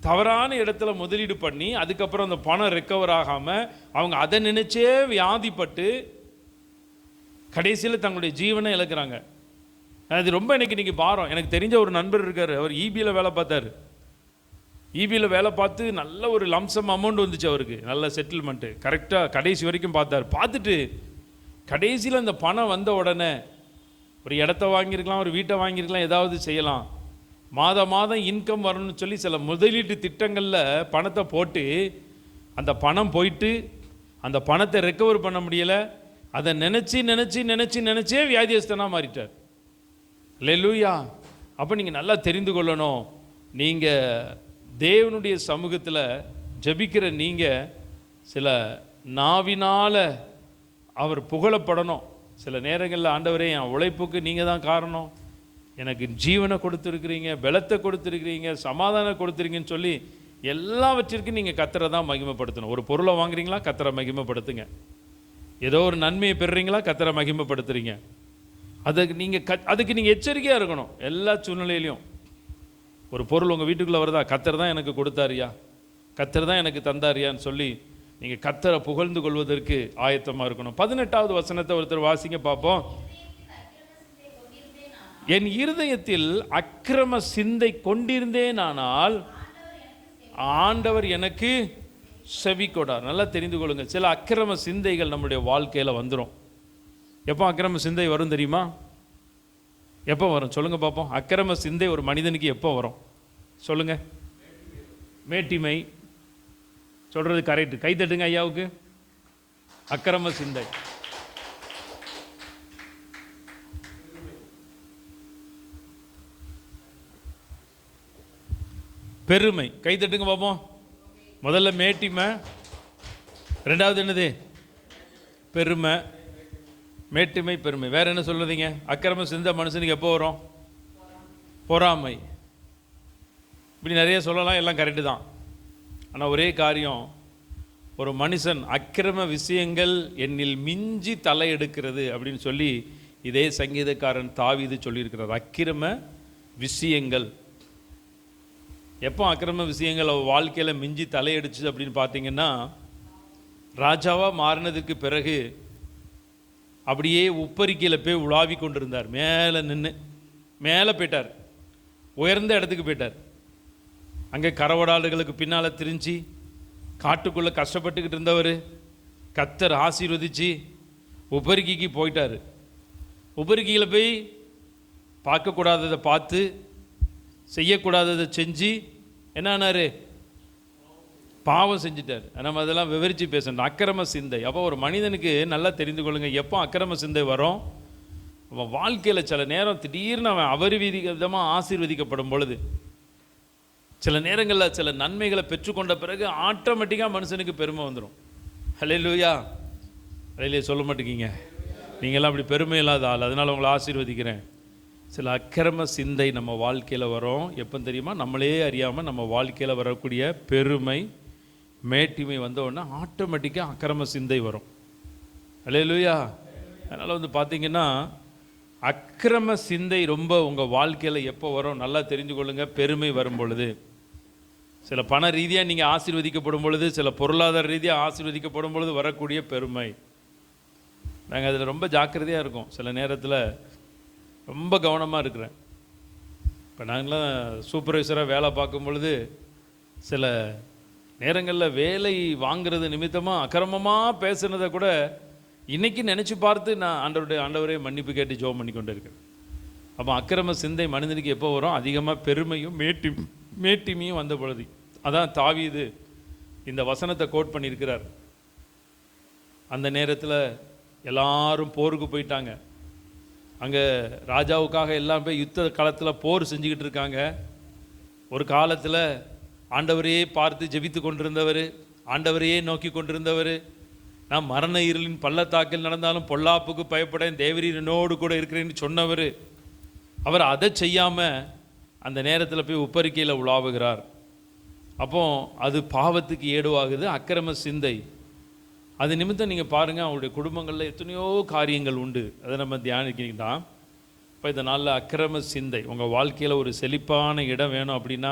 தவறான இடத்துல முதலீடு பண்ணி அதுக்கப்புறம் அந்த பணம் ரெக்கவர் ஆகாமல் அவங்க அதை நினைச்சே வியாதிப்பட்டு கடைசியில் தங்களுடைய ஜீவனை இழக்கிறாங்க. அது ரொம்ப இன்னைக்கு பாரம். எனக்கு தெரிஞ்ச ஒரு நண்பர் இருக்கார், அவர் ஈபியில் வேலை பார்த்தார். ஈபியில் வேலை பார்த்து நல்ல ஒரு லம்சம் அமௌண்ட் வந்துச்சு அவருக்கு, நல்ல செட்டில்மெண்ட்டு. கரெக்டாக கடைசி வரைக்கும் பார்த்தார். பார்த்துட்டு கடைசியில் அந்த பணம் வந்த உடனே ஒரு இடத்த வாங்கியிருக்கலாம், ஒரு வீட்டை வாங்கியிருக்கலாம், ஏதாவது செய்யலாம், மாதம் இன்கம் வரணும்னு சொல்லி சில முதலீட்டு திட்டங்களில் பணத்தை போட்டு அந்த பணம் போயிட்டு அந்த பணத்தை ரெக்கவர் பண்ண முடியலை. அதை நினச்சே வியாதியஸ்தனாக மாறிட்டார். அல்லேலூயா. அப்போ நீங்கள் நல்லா தெரிந்து கொள்ளணும், நீங்கள் தேவனுடைய சமூகத்தில் ஜெபிக்கிற நீங்கள் சில நாவினால் அவர் புகழப்படணும். சில நேரங்களில் ஆண்டவரே என் உழைப்புக்கு நீங்கள் தான் காரணம், எனக்கு ஜீவனை கொடுத்துருக்கிறீங்க, பலத்தை கொடுத்துருக்கிறீங்க, சமாதானம் கொடுத்துருக்கீங்கன்னு சொல்லி எல்லாவற்றிற்கும் நீங்கள் கர்த்தரை தான் மகிமைப்படுத்தணும். ஒரு பொருளை வாங்குறீங்களா, கர்த்தரை மகிமைப்படுத்துங்க. ஏதோ ஒரு நன்மையை பெறுறீங்களா, கர்த்தரை மகிமைப்படுத்துறீங்க. அதுக்கு நீங்கள் எச்சரிக்கையாக இருக்கணும் எல்லா சூழ்நிலையிலையும். ஒரு பொருள் உங்கள் வீட்டுக்குள்ளே வருதா, கர்த்தர் தான் எனக்கு கொடுத்தாரியா, கர்த்தர் தான் எனக்கு தந்தாரியான்னு சொல்லி நீங்கள் கர்த்தரை புகழ்ந்து கொள்வதற்கு ஆயத்தமாக இருக்கணும். 18வது வசனத்தை ஒருத்தர் வாசிங்க பார்ப்போம். என் இருதயத்தில் அக்கிரம சிந்தை கொண்டிருந்தேனானால் ஆண்டவர் எனக்கு செவி கொடார். நல்லா தெரிந்து கொள்ளுங்க, சில அக்கிரம சிந்தைகள் நம்முடைய வாழ்க்கையில் வந்துடும். எப்போ அக்கிரம சிந்தை வரும் தெரியுமா? எப்போ வரும் சொல்லுங்கள் பார்ப்போம். அக்கிரம சிந்தை ஒரு மனிதனுக்கு எப்போ வரும் சொல்லுங்கள்? மேட்டிமை சொல்கிறது கரெக்டு, கை தட்டுங்க ஐயாவுக்கு. அக்கிரம சிந்தை, பெருமை, கை தட்டுங்க பார்ப்போம். முதல்ல மேட்டிமை, ரெண்டாவது என்னது? பெருமை. மேட்டிமை, பெருமை. வேற என்ன சொல்றீங்க? அக்கிரம சிந்தை மனுஷனுக்கு எப்போ வரும்? பொறாமை. இப்படி நிறைய சொல்லலாம், எல்லாம் கரெக்டு தான். ஆனால் ஒரே காரியம், ஒரு மனுஷன் அக்கிரம விஷயங்கள் என்னில் மிஞ்சி தலையெடுக்கிறது அப்படின்னு சொல்லி இதே சங்கீதக்காரன் தாவீது சொல்லியிருக்கிறார். அக்கிரம விஷயங்கள் எப்போ அக்கிரம விஷயங்கள் அவள் வாழ்க்கையில் மிஞ்சி தலையெடுச்சு அப்படின்னு பார்த்தீங்கன்னா, ராஜாவாக மாறினதுக்கு பிறகு அப்படியே உப்பரிக்கையில் போய் உலாவி கொண்டிருந்தார். மேலே நின்று மேலே போயிட்டார், உயர்ந்த இடத்துக்கு போயிட்டார். அங்கே கரவடாடுகளுக்கு பின்னால் திரிஞ்சு காட்டுக்குள்ளே கஷ்டப்பட்டுக்கிட்டு இருந்தவர் கர்த்தர் ஆசீர்வதிச்சு உபரிக்கைக்கு போயிட்டார். உபரிக்கையில் போய் பார்க்கக்கூடாததை பார்த்து செய்யக்கூடாததை செஞ்சு என்னானாரு, பாவம் செஞ்சிட்டார். நம்ம அதெல்லாம் விவரித்து பேசணும். அக்கிரம சிந்தை. அப்போ ஒரு மனிதனுக்கு நல்லா தெரிந்து கொள்ளுங்க, எப்போ அக்கிரம சிந்தை வரும், அவன் வாழ்க்கையில் சில நேரம் திடீர்னு அவன் விதமாக ஆசீர்வதிக்கப்படும் பொழுது, சில நேரங்களில் சில நன்மைகளை பெற்றுக்கொண்ட பிறகு ஆட்டோமேட்டிக்காக மனுஷனுக்கு பெருமை வந்துடும். ஹல்லேலூயா. ஹல்லேலூயா சொல்ல மாட்டேங்கிங்க. நீங்கள்லாம் அப்படி பெருமை இல்லாத ஆள், அதனால் உங்களை ஆசீர்வதிக்கிறேன். சில அக்கிரம சிந்தை நம்ம வாழ்க்கையில் வரும். எப்போ தெரியுமா? நம்மளே அறியாமல் நம்ம வாழ்க்கையில் வரக்கூடிய பெருமை மேட்டிமை வந்தோடனே ஆட்டோமேட்டிக்காக அக்கிரம சிந்தை வரும். ஹல்லேலூயா. அதனால் பார்த்தீங்கன்னா அக்கிரம சிந்தை ரொம்ப உங்கள் வாழ்க்கையில் எப்போ வரும் நல்லா தெரிஞ்சு கொள்ளுங்கள். பெருமை வரும் பொழுது, சில பண ரீதியாக நீங்கள் ஆசீர்வதிக்கப்படும் பொழுது, சில பொருளாதார ரீதியாக ஆசீர்வதிக்கப்படும் பொழுது வரக்கூடிய பெருமை. நாங்கள் அதில் ரொம்ப ஜாக்கிரதையாக இருக்கோம். சில நேரத்தில் ரொம்ப கவனமாக இருக்கிறேன். இப்போ நாங்களாம் சூப்பர்வைசராக வேலை பார்க்கும் பொழுது சில நேரங்களில் வேலை வாங்கிறது நிமித்தமாக அக்கிரமமாக பேசுனதை கூட இன்றைக்கி நினச்சி பார்த்து நான் ஆண்டவரே மன்னிப்பு கேட்டு ஜெபம் பண்ணி கொண்டு இருக்கிறேன். அப்போ அக்கிரம சிந்தை மனிதனுக்கு எப்போ வரும்? அதிகமாக பெருமையும் மேட்டிமையும் வந்த பொழுது. அதான் தாவீது இந்த வசனத்தை கோட் பண்ணியிருக்கிறார். அந்த நேரத்தில் எல்லாரும் போருக்கு போயிட்டாங்க. அங்கே ராஜாவுக்காக எல்லாம் போய் யுத்த காலத்தில் போர் செஞ்சுக்கிட்டு இருக்காங்க. ஒரு காலத்தில் ஆண்டவரையே பார்த்து ஜெபித்து கொண்டிருந்தவர், ஆண்டவரையே நோக்கி கொண்டிருந்தவர், நான் மரண இருளின் பள்ளத்தாக்கில் நடந்தாலும் பொல்லாப்புக்கு பயப்படேன், தேவரீர் என்னோடு கூட இருக்கிறேன்னு சொன்னவர், அவர் அதை செய்யாமல் அந்த நேரத்தில் போய் உப்பரிக்கையில் உலாவுகிறார். அப்போ அது பாவத்துக்கு ஏதுவாகுது, அக்கிரம சிந்தை. அது நிமித்தம் நீங்கள் பாருங்கள், அவங்களுடைய குடும்பங்களில் எத்தனையோ காரியங்கள் உண்டு. அதை நம்ம தியானிக்கிட்டா இப்போ இந்த நாளில் அக்கிரம சிந்தை உங்கள் வாழ்க்கையில் ஒரு செழிப்பான இடம் வேணும் அப்படின்னா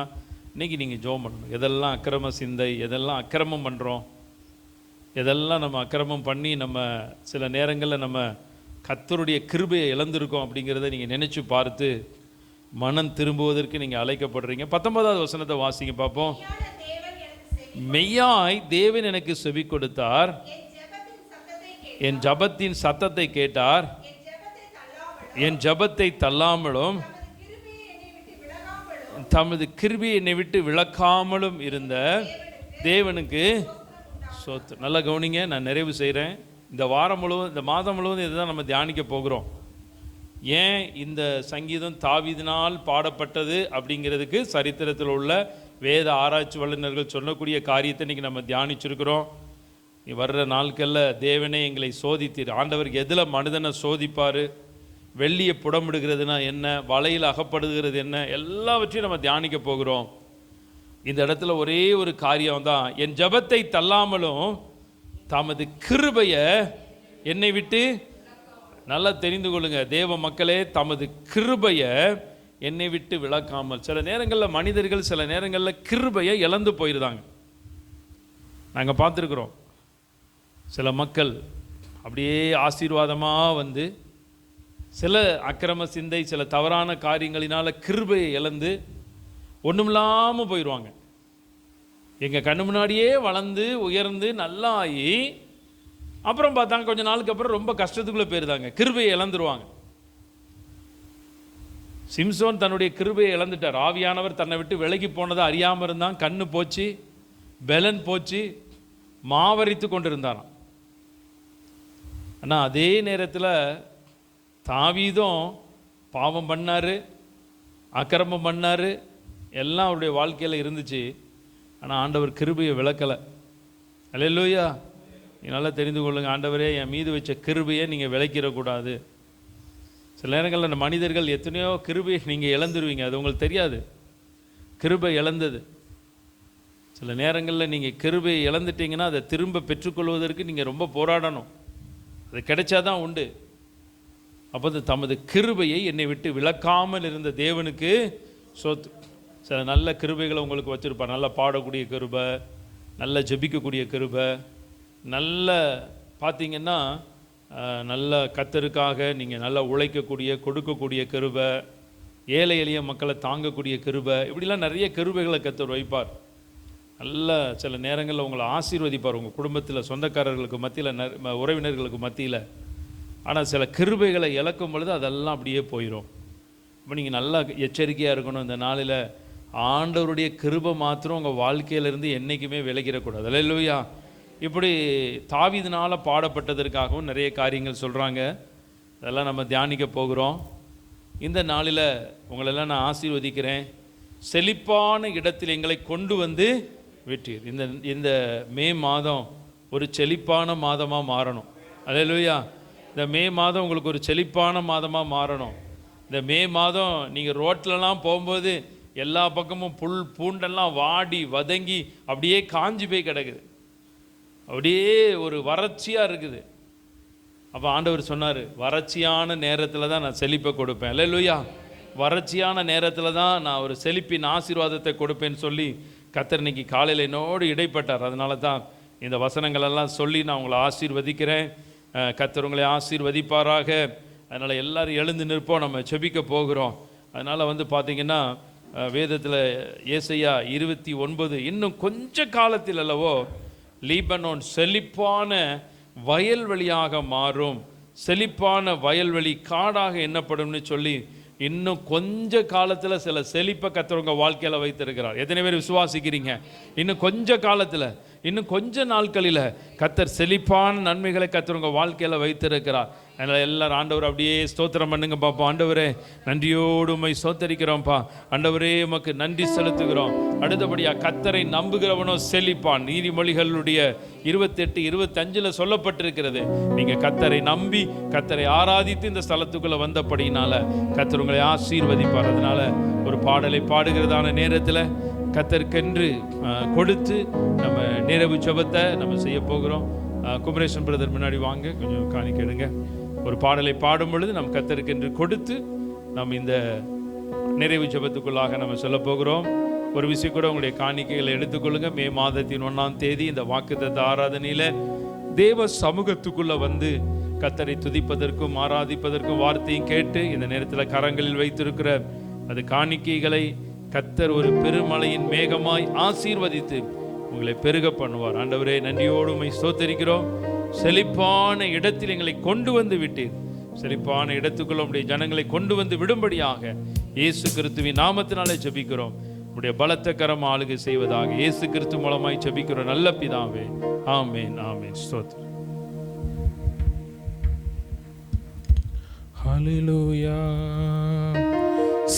இன்றைக்கி நீங்கள் ஜெபம் பண்ணணும். எதெல்லாம் அக்கிரம சிந்தை, எதெல்லாம் அக்கிரமம் பண்ணுறோம், எதெல்லாம் நம்ம அக்கிரமம் பண்ணி நம்ம சில நேரங்களில் நம்ம கர்த்தருடைய கிருபையை இழந்திருக்கோம் அப்படிங்கிறத நீங்கள் நினச்சி பார்த்து மனம் திரும்புவதற்கு நீங்கள் அழைக்கப்படுறீங்க. 19வது வசனத்தை வாசிங்க பார்ப்போம். மெய்யாய் தேவன் எனக்கு செவி கொடுத்தார், என் ஜபத்தின் சத்தத்தை கேட்டார், என் ஜபத்தை தள்ளாமலும் தமது கிருபை என்னை விட்டு விலக்காமலும் இருந்த தேவனுக்கு சோத்து. நல்லா கவனிங்க, நான் நிறைவு செய்கிறேன். இந்த வாரம் முழுவதும், இந்த மாதம் முழுவதும் இதுதான் நம்ம தியானிக்க போகிறோம். ஏன் இந்த சங்கீதம் தாவீதினால் பாடப்பட்டது அப்படிங்கிறதுக்கு சரித்திரத்தில் உள்ள வேத ஆராய்ச்சி வல்லுநர்கள் சொல்லக்கூடிய காரியத்தை இன்றைக்கி நம்ம தியானிச்சிருக்கிறோம். வர்ற நாட்களில் தேவனே எங்களை சோதித்தீர். ஆண்டவருக்கு எதில் மனிதனை சோதிப்பார், வெள்ளியை புடமிடுகிறதுனா என்ன, வலையில் அகப்படுகிறது என்ன, எல்லாவற்றையும் நம்ம தியானிக்க போகிறோம். இந்த இடத்துல ஒரே ஒரு காரியம் தான், என் ஜபத்தை தள்ளாமலும் தமது கிருபையை என்னை விட்டு, நல்லா தெரிந்து கொள்ளுங்க தேவ மக்களே, தமது கிருபையை என்னை விட்டு விலக்காமல். சில நேரங்களில் மனிதர்கள் சில நேரங்களில் கிருபையை இழந்து போயிருந்தாங்க. நாங்கள் பார்த்துருக்குறோம் சில மக்கள் அப்படியே ஆசீர்வாதமாக வந்து சில அக்கிரம சிந்தை, சில தவறான காரியங்களினால் கிருபையை இழந்து ஒன்றுமில்லாமல் போயிடுவாங்க. எங்கள் கண்ணு முன்னாடியே வளர்ந்து உயர்ந்து நல்லா ஆகி அப்புறம் பார்த்தாங்க கொஞ்சம் நாளுக்கு அப்புறம் ரொம்ப கஷ்டத்துக்குள்ளே போயிருந்தாங்க, கிருபையை இழந்துருவாங்க. சிம்சோன் தன்னுடைய கிருபையை இழந்துட்டார். ஆவியானவர் தன்னை விட்டு விலகி போனதை அறியாமல் இருந்தான். கண்ணு போச்சு, பெலன் போச்சு, மாவரித்து கொண்டிருந்தாராம். ஆனால் அதே நேரத்தில் தாவீதும் பாவம் பண்ணார், அக்கிரமம் பண்ணார், எல்லாம் அவருடைய வாழ்க்கையில் இருந்துச்சு. ஆனால் ஆண்டவர் கிருபையை விளக்கலை. அல்லேலூயா. நீங்கள் நல்லா தெரிந்து கொள்ளுங்கள், ஆண்டவரே என் மீது வச்ச கிருபையை நீங்கள் விளக்கிடக்கூடாது. சில நேரங்களில் மனிதர்கள் எத்தனையோ கிருபையை நீங்கள் இழந்துருவீங்க, அது உங்களுக்கு தெரியாது. கிருபை இழந்தது. சில நேரங்களில் நீங்கள் கிருபையை இழந்துட்டீங்கன்னா அதை திரும்ப பெற்றுக்கொள்வதற்கு நீங்கள் ரொம்ப போராடணும். அது கிடைச்சாதான் உண்டு. அப்போ தமது கிருபையை என்னை விட்டு விலக்காமல் இருந்த தேவனுக்கு சோத்து. சில நல்ல கிருபைகளை உங்களுக்கு வச்சுருப்பார். நல்லா பாடக்கூடிய கிருபை, நல்ல ஜெபிக்கக்கூடிய கிருபை, நல்ல பார்த்தீங்கன்னா நல்ல கர்த்தருக்காக நீங்கள் நல்லா உழைக்கக்கூடிய கொடுக்கக்கூடிய கிருபை, ஏழை எளிய மக்களை தாங்கக்கூடிய கிருபை, இப்படிலாம் நிறைய கிருபைகளை கர்த்தர் வைப்பார். நல்ல சில நேரங்களில் உங்களை ஆசீர்வதிப்பார் உங்கள் குடும்பத்தில், சொந்தக்காரர்களுக்கு மத்தியில், உறவினர்களுக்கு மத்தியில். ஆனால் சில கிருபைகளை இழக்கும் பொழுது அதெல்லாம் அப்படியே போயிடும். இப்போ நீங்கள் நல்லா எச்சரிக்கையாக இருக்கணும். இந்த நாளில் ஆண்டவருடைய கிருபை மாத்திரம் உங்கள் வாழ்க்கையிலேருந்து என்றைக்குமே விலகிடக்கூடாது. அல்லேலூயா. இப்படி தாவீதினால் பாடப்பட்டதற்காகவும் நிறைய காரியங்கள் சொல்கிறாங்க. அதெல்லாம் நம்ம தியானிக்க போகிறோம். இந்த நாளில் உங்களெல்லாம் நான் ஆசீர்வதிக்கிறேன். செழிப்பான இடத்தில் எங்களை கொண்டு வந்து விட்டீர். இந்த மே மாதம் ஒரு செழிப்பான மாதமாக மாறணும். அல்லேலூயா. இந்த மே மாதம் உங்களுக்கு ஒரு செழிப்பான மாதமாக மாறணும். இந்த மே மாதம் நீங்கள் ரோட்லலாம் போகும்போது எல்லா பக்கமும் புல் பூண்டெல்லாம் வாடி வதங்கி அப்படியே காஞ்சி போய் கிடக்குது. அப்படியே ஒரு வறட்சியாக இருக்குது. அப்போ ஆண்டவர் சொன்னார், வறட்சியான நேரத்தில் தான் நான் செழிப்பை கொடுப்பேன். அல்லேலூயா. வறட்சியான நேரத்தில் தான் நான் ஒரு செழிப்பின் ஆசீர்வாதத்தை கொடுப்பேன்னு சொல்லி கர்த்தர் இன்னைக்கு காலையில் என்னோடு இடைப்பட்டார். அதனால தான் இந்த வசனங்களெல்லாம் சொல்லி நான் உங்களை ஆசீர்வதிக்கிறேன். கர்த்தர் உங்களை ஆசீர்வதிப்பாராக. அதனால் எல்லோரும் எழுந்து நிற்போம், நம்ம செபிக்க போகிறோம். அதனால் பார்த்திங்கன்னா வேதத்தில் ஏசாயா 29 இன்னும் கொஞ்ச காலத்தில் அல்லவோ லீபனோன் செழிப்பான வயல்வெளியாக மாறும், செழிப்பான வயல்வெளி காடாக எண்ணப்படும்னு சொல்லி இன்னும் கொஞ்ச காலத்தில் சில செழிப்பை கர்த்தர் உங்கள் வாழ்க்கையில் வைத்திருக்கிறார். எத்தனை பேர் விசுவாசிக்கிறீங்க? இன்னும் கொஞ்ச காலத்தில், இன்னும் கொஞ்ச நாட்களில் கர்த்தர் செழிப்பான நன்மைகளை கர்த்தர் உங்கள் வாழ்க்கையில் வைத்திருக்கிறார். அதனால் எல்லாரும் ஆண்டவர் அப்படியே ஸ்தோத்திரம் பண்ணுங்க பார்ப்போம். ஆண்டவரே நன்றியோடு உம்மை ஸ்தோத்தரிக்கிறோம்ப்பா. ஆண்டவரே உமக்கு நன்றி செலுத்துகிறோம். அடுத்தபடியாக கர்த்தரை நம்புகிறவனோ செழிப்பான். நீதிமொழிகளுடைய 28-25 சொல்லப்பட்டிருக்கிறது. நீங்கள் கர்த்தரை நம்பி கர்த்தரை ஆராதித்து இந்த ஸ்தலத்துக்குள்ளே வந்தபடினால கர்த்தர் உங்களை ஆசீர்வதிப்பார். அதனால ஒரு பாடலை பாடுகிறதான நேரத்தில் கர்த்தருக்கென்று கொடுத்து நம்ம நிறைவு ஜெபத்தை நம்ம செய்ய போகிறோம். குமரேசன் பிரதர் முன்னாடி வாங்க, கொஞ்சம் காணிக்க எடுங்க. ஒரு பாடலை பாடும் பொழுது நம்ம கர்த்தருக்கென்று கொடுத்து நம்ம இந்த நிறைவு ஜெபத்துக்குள்ளாக நம்ம சொல்ல போகிறோம். ஒரு விஷயம் கூட உங்களுடைய காணிக்கைகளை எடுத்துக்கொள்ளுங்க. மே மாதத்தின் 1ஆம் தேதி இந்த வாக்குத்தத்த ஆராதனையில் தேவ சமூகத்துக்குள்ளே வந்து கர்த்தரை துதிப்பதற்கும் ஆராதிப்பதற்கும் வார்த்தையும் கேட்டு இந்த நேரத்தில் கரங்களில் வைத்திருக்கிற அது காணிக்கைகளை கர்த்தர் ஒரு பெருமழையின் மேகமாய் ஆசீர்வதித்து உங்களை பெருக பண்ணுவார். ஆண்டவரே நன்றியோடு உம்மை ஸ்தோத்தரிக்கிறோம். செழிப்பான இடத்தில் எங்களை கொண்டு வந்து விட்டீர். செழிப்பான இடத்துக்குள்ள உம்முடைய ஜனங்களை கொண்டு வந்து விடும்படியாக இயேசு கிறிஸ்துவின் நாமத்தினாலே ஜெபிக்கிறோம். உம்முடைய பலத்த கரம் ஆளுகை செய்வதாக இயேசு கிறிஸ்து மூலமாய் ஜெபிக்கிறோம் நல்ல பிதாவே. ஆமென், ஆமென். ஸ்தோத்திரம். ஹல்லேலூயா.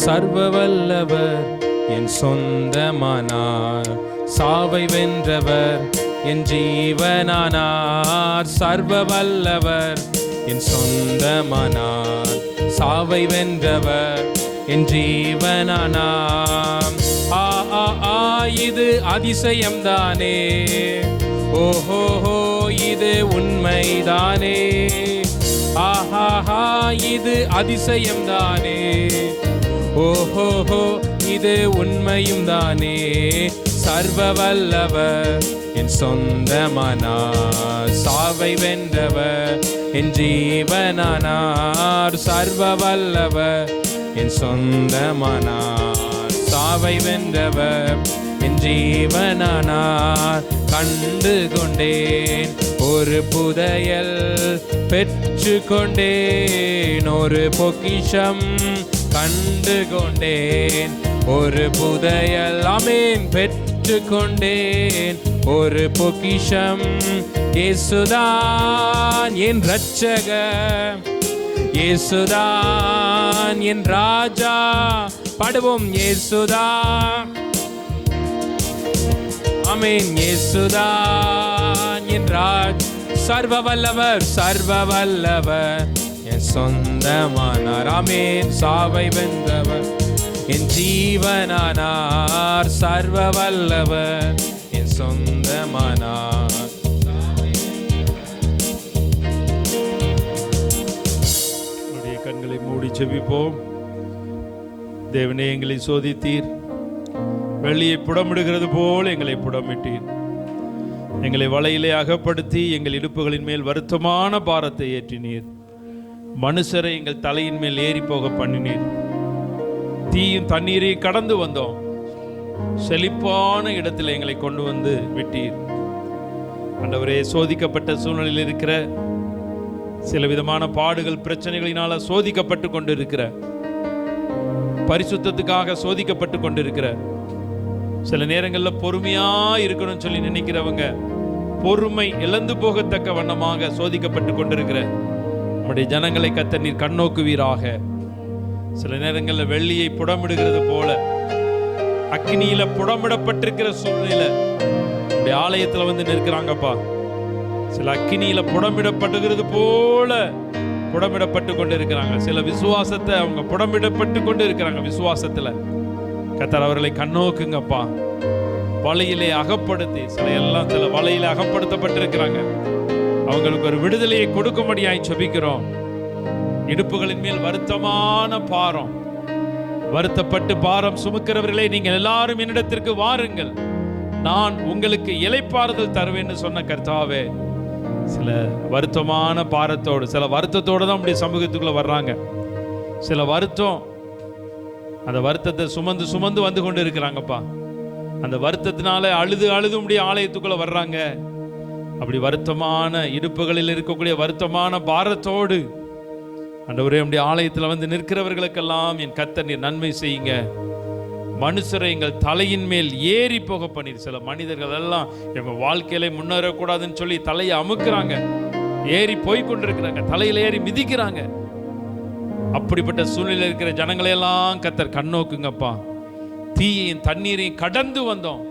சர்வ வல்லவர் என் சொந்தமானார், சாவை வென்றவர் என் ஜீவனானார். சர்வ வல்லவர் என் சொந்தமானார், சாவை வென்றவர் என் ஜீவனானார். ஆ ஆ ஆ இது அதிசயம்தானே, ஓஹோஹோ இது உண்மைதானே. ஆஹாஹா இது அதிசயம்தானே, ஓஹோஹோ இது உண்மையும் தானே. சர்வ வல்லவர் என் சொந்தமானார், சாவை வென்றவர் என் ஜீவனானார். சர்வ வல்லவர் என் சொந்தமானார், சாவை வென்றவர் என் ஜீவனானார். கண்டு கொண்டேன் ஒரு புதையல், பெற்று கொண்டேன் ஒரு பொக்கிஷம். கண்டு கொண்டேன் ஒரு புதையல், ஆமென், பெற்று கொண்டேன் ஒரு பொக்கிஷம். இயேசுதான் என் இரட்சகர், இயேசுதான் என் ராஜா. பாடுவோம். இயேசுதான், ஆமென், இயேசுதான் என் ராஜா. சர்வ வல்லவர், சர்வ வல்லவர் என் சொந்தமானார், ஆமென், சாவை வென்றவர் என் ஜீவனானார், சர்வ வல்லவர் என் சொந்தமானார். கண்களை மூடி ஜெபிப்போம். தேவனே, எங்களை சோதித்தீர், வெள்ளியை புடமிடுகிறது போல் எங்களை புடமிட்டீர். எங்களை வலையிலே அகப்படுத்தி எங்கள் இடுப்புகளின் மேல் வருத்தமான பாரத்தை ஏற்றினீர். மனுஷரை எங்கள் தலையின் மேல் ஏறி போக பண்ணினீர். தீயும் தண்ணீரையும் கடந்து வந்தோம். செழிப்பான இடத்தில் எங்களை கொண்டு வந்து விட்டீர். ஆண்டவரே, சோதிக்கப்பட்ட சூழ்நிலையில் இருக்கிற, சில விதமான பாடுகள் பிரச்சனைகளினால சோதிக்கப்பட்டு கொண்டிருக்கிற, பரிசுத்தத்துக்காக சோதிக்கப்பட்டு கொண்டிருக்கிற, சில நேரங்களில் பொறுமையா இருக்கணும்னு சொல்லி நினைக்கிறவங்க பொறுமை இழந்து போகத்தக்க வண்ணமாக சோதிக்கப்பட்டு கொண்டிருக்கிற நம்முடைய ஜனங்களை கர்த்தர் நீர் கண்ணோக்குவீராக. சில நேரங்களில் வெள்ளியை புடமிடுகிறது போல அக்கினியில புடமிடப்பட்டிருக்கிற சூழ்நிலை நம்முடைய ஆலயத்தில் வந்து நிற்கிறாங்கப்பா. சில அக்கினியில புடமிடப்படுகிறது போல புடமிடப்பட்டு கொண்டு இருக்கிறாங்க. சில விசுவாசத்தை அவங்க புடமிடப்பட்டு கொண்டு இருக்கிறாங்க. விசுவாசத்துல கர்த்தர் அவர்களை கண்ணோக்குங்கப்பா. வலையிலே அகப்படுத்தி சில வலையில அகப்படுத்தப்பட்டிருக்கிறாங்க. அவங்களுக்கு ஒரு விடுதலையை கொடுக்கும்படியாய் ஜெபிக்கிறோம். இடுப்புகளின் மேல் வருத்தமான பாரம், வருத்தப்பட்டு பாரம் சுமக்கிறவர்களே, நீங்கள் எல்லாரும் என்னிடத்திற்கு வாருங்கள், நான் உங்களுக்கு இளைப்பாறுதல் தருவேன்னு சொன்ன கர்த்தாவே, சில வருத்தமான பாரத்தோடு, சில வருத்தத்தோடு தான் நம்முடைய சமூகத்துக்குள்ள வர்றாங்க. சில வருத்தம், அந்த வருத்தத்தை சுமந்து சுமந்து வந்து கொண்டு இருக்கிறாங்கப்பா. அந்த வருத்தத்தினால அழுது அழுது நம்முடைய ஆலயத்துக்குள்ள வர்றாங்க. அப்படி வருத்தமான இடுப்புகளில் இருக்கக்கூடிய வருத்தமான பாரத்தோடு ஆண்டவரே, நம்முடைய ஆலயத்தில் வந்து நிற்கிறவர்களுக்கெல்லாம் என் கர்த்தர் நீர் நன்மை செய்யுங்க. மனுஷரை எங்கள் தலையின் மேல் ஏறி போக பண்ணிடு. சில மனிதர்கள் எல்லாம் எங்க வாழ்க்கையில முன்னேறக்கூடாதுன்னு சொல்லி தலையை அமுக்குறாங்க, ஏறி போய் கொண்டிருக்கிறாங்க, தலையில ஏறி மிதிக்கிறாங்க. அப்படிப்பட்ட சூழ்நிலையில் இருக்கிற ஜனங்களையெல்லாம் கர்த்தர் கண்ணோக்குங்கப்பா. தீயையும் தண்ணீரையும் கடந்து வந்தோம்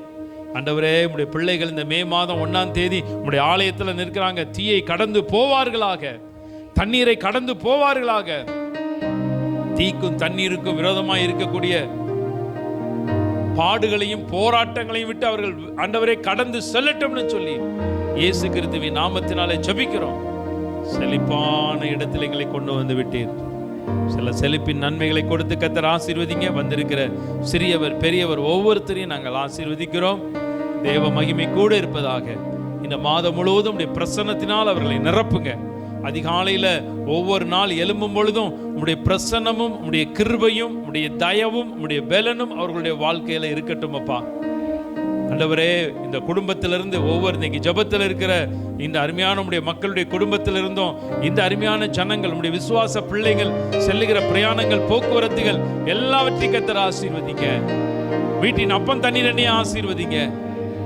ஆண்டவரே. உம்முடைய பிள்ளைகள் இந்த மே மாதம் 1ஆம் தேதி உம்முடைய ஆலயத்தில் நிற்கிறாங்க. தீயை கடந்து போவார்களாக, தண்ணீரை கடந்து போவார்களாக. தீக்கும் தண்ணீருக்கும் விரோதமாக இருக்கக்கூடிய பாடுகளையும் போராட்டங்களையும் விட்டு அவர்கள் ஆண்டவரே கடந்து செல்லட்டும்னு சொல்லி இயேசு கிறிஸ்துவின் நாமத்தினாலே ஜெபிக்கிறோம். செழிப்பான இடத்தில் எங்களை கொண்டு வந்து விட்டீர். சில செழிப்பின் நன்மைகளை கொடுத்து கர்த்தர் ஆசீர்வதிங்க. வந்திருக்கிற சிறியவர் பெரியவர் ஒவ்வொருத்தரையும் நாங்கள் ஆசீர்வதிக்கிறோம். தேவ மகிமை கூட இருப்பதாக. இந்த மாதம் முழுவதும் உடைய பிரசன்னத்தினால் அவர்களை நிரப்புங்க. அதிகாலையில் ஒவ்வொரு நாள் எழும்பும் பொழுதும் உம்முடைய பிரசன்னமும் உம்முடைய கிருபையும் உம்முடைய தயவும் உம்முடைய பலனும் அவர்களுடைய வாழ்க்கையில இருக்கட்டும் அப்பா. ஆண்டவரே, இந்த குடும்பத்திலிருந்து ஒவ்வொரு இன்னைக்கு ஜெபத்தில் இருக்கிற இந்த அருமையான உம்முடைய மக்களுடைய குடும்பத்திலிருந்தும் இந்த அருமையான ஜனங்கள் உம்முடைய விசுவாச பிள்ளைகள் செல்லுகிற பிரயாணங்கள், போக்குவரத்துகள் எல்லாவற்றையும் கர்த்தர் ஆசீர்வதிங்க. வீட்டின் அப்பம் தண்ணீர் எண்ணெயை ஆசீர்வதிங்க.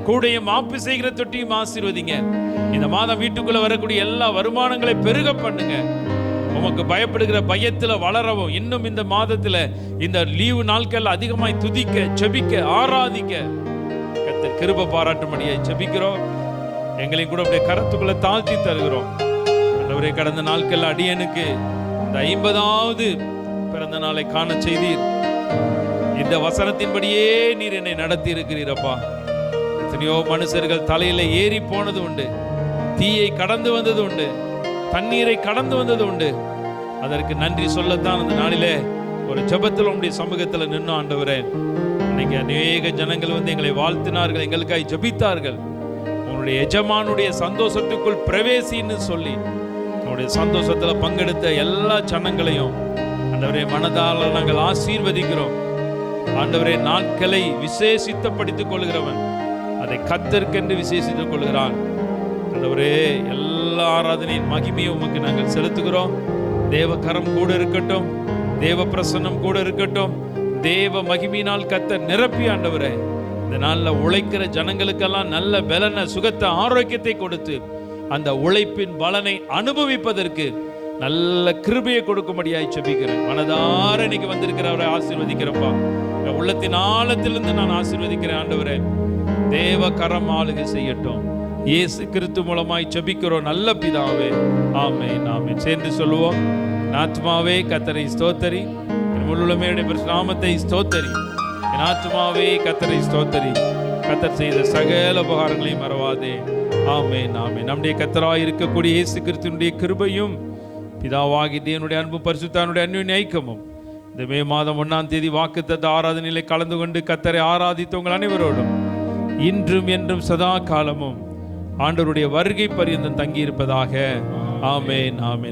கூடையும் மாப்பு செய்கிற தொட்டியும் ஆசீர்வதிங்க. இந்த மாதம் வீட்டுக்குள்ள வரக்கூடிய எல்லா வருமானங்களை பெருக பண்ணுங்க. உமக்கு பயப்படுகிற பயத்துல வளரவும், இன்னும் இந்த மாதத்துல இந்த லீவு நாட்கள் அதிகமாய் துதிக்க, ஜெபிக்க, ஆராதிக்க கர்த்தர் கிருபை பாராட்டும்படியாய் ஜெபிக்கிறோம். எங்களையும் கூட அப்படியே கரத்துக்குள்ள தாழ்த்தி தருகிறோம். ஆண்டவரே, கடந்த நாட்கள் அடியனுக்கு இந்த 50வது பிறந்த நாளை காண செய்தீர். இந்த வசனத்தின்படியே நீர் என்னை நடத்தி இருக்கிறீரப்பா. எத்தனையோ மனுஷர்கள் தலையில ஏறி போனது உண்டு, தீயை கடந்து வந்தது உண்டு, தண்ணீரை கடந்து வந்தது உண்டு. அதற்கு நன்றி சொல்லத்தான் அந்த நாளிலே ஒரு ஜெபத்தில் உங்களுடைய சமூகத்தில் நின்று ஆண்டவரே, இன்னைக்கு அநேக ஜனங்கள் வந்து எங்களை வாழ்த்தினார்கள், எங்களுக்காய் ஜெபித்தார்கள். உங்களுடைய எஜமானுடைய சந்தோஷத்துக்குள் பிரவேசின்னு சொல்லி உங்களுடைய சந்தோஷத்துல பங்கெடுத்த எல்லா ஜனங்களையும் ஆண்டவரே மனதால் நாங்கள் ஆசீர்வதிக்கிறோம். ஆண்டவரே, நாட்களை விசேஷித்தப்படுத்திக் கொள்கிறவன் அதை கர்த்தருக்கென்று விசேஷித்துக் கொள்கிறான். ஆண்டவரே, எல்லா ஆராதனையின் மகிமையை உமக்கு நாங்கள் செலுத்துகிறோம். தேவ கரம் கூட இருக்கட்டும், தேவ பிரசன்னம் கூட இருக்கட்டும். தேவ மகிமையினால் கர்த்தர் நிரப்பி ஆண்டவரே இந்த நாளில் உழைக்கிற ஜனங்களுக்கெல்லாம் நல்ல பலன, சுகத்தை, ஆரோக்கியத்தை கொடுத்து அந்த உழைப்பின் பலனை அனுபவிப்பதற்கு நல்ல கிருபையை கொடுக்கும்படியாய் ஜெபிக்கிறேன். மனதார இன்னைக்கு வந்திருக்கிறவரை ஆசீர்வதிக்கிறப்பா. உள்ளத்தின் ஆழத்திலிருந்து நான் ஆசீர்வதிக்கிறேன் ஆண்டவரே. தேவ கரம் ஆளுகை செய்யட்டும். இயேசு கிறிஸ்து மூலமாய் ஜெபிக்கிறோம் நல்ல பிதாவே, ஆமென் ஆமென். சேர்ந்து சொல்லுவோம். ஆத்மாவே கர்த்தரை ஸ்தோத்தரி, முழுமே நாமத்தை ஸ்தோத்தரி. என் ஆத்துமாவே கர்த்தரை ஸ்தோத்தரி. கர்த்தர் செய்த சகல உபகாரங்களையும் மறவாதே. ஆமென், ஆமென். நம்முடைய கர்த்தராய் இருக்கக்கூடிய இயேசு கிறிஸ்துவினுடைய கிருபையும் பிதாவாகி தேவனுடைய அன்பும் பரிசுத்தானுடைய அன்பின் ஐக்கியமும் இந்த மே மாதம் 1ஆம் தேதி வாக்குத்தத்த ஆராதனையிலே கலந்து கொண்டு கர்த்தரை ஆராதித்த உங்கள் அனைவரோடும் இன்றும் என்றும் சதா காலமும் ஆண்டவருடைய வருகை பரியந்தம் தங்கி இருப்பதாக. ஆமென், ஆமென்.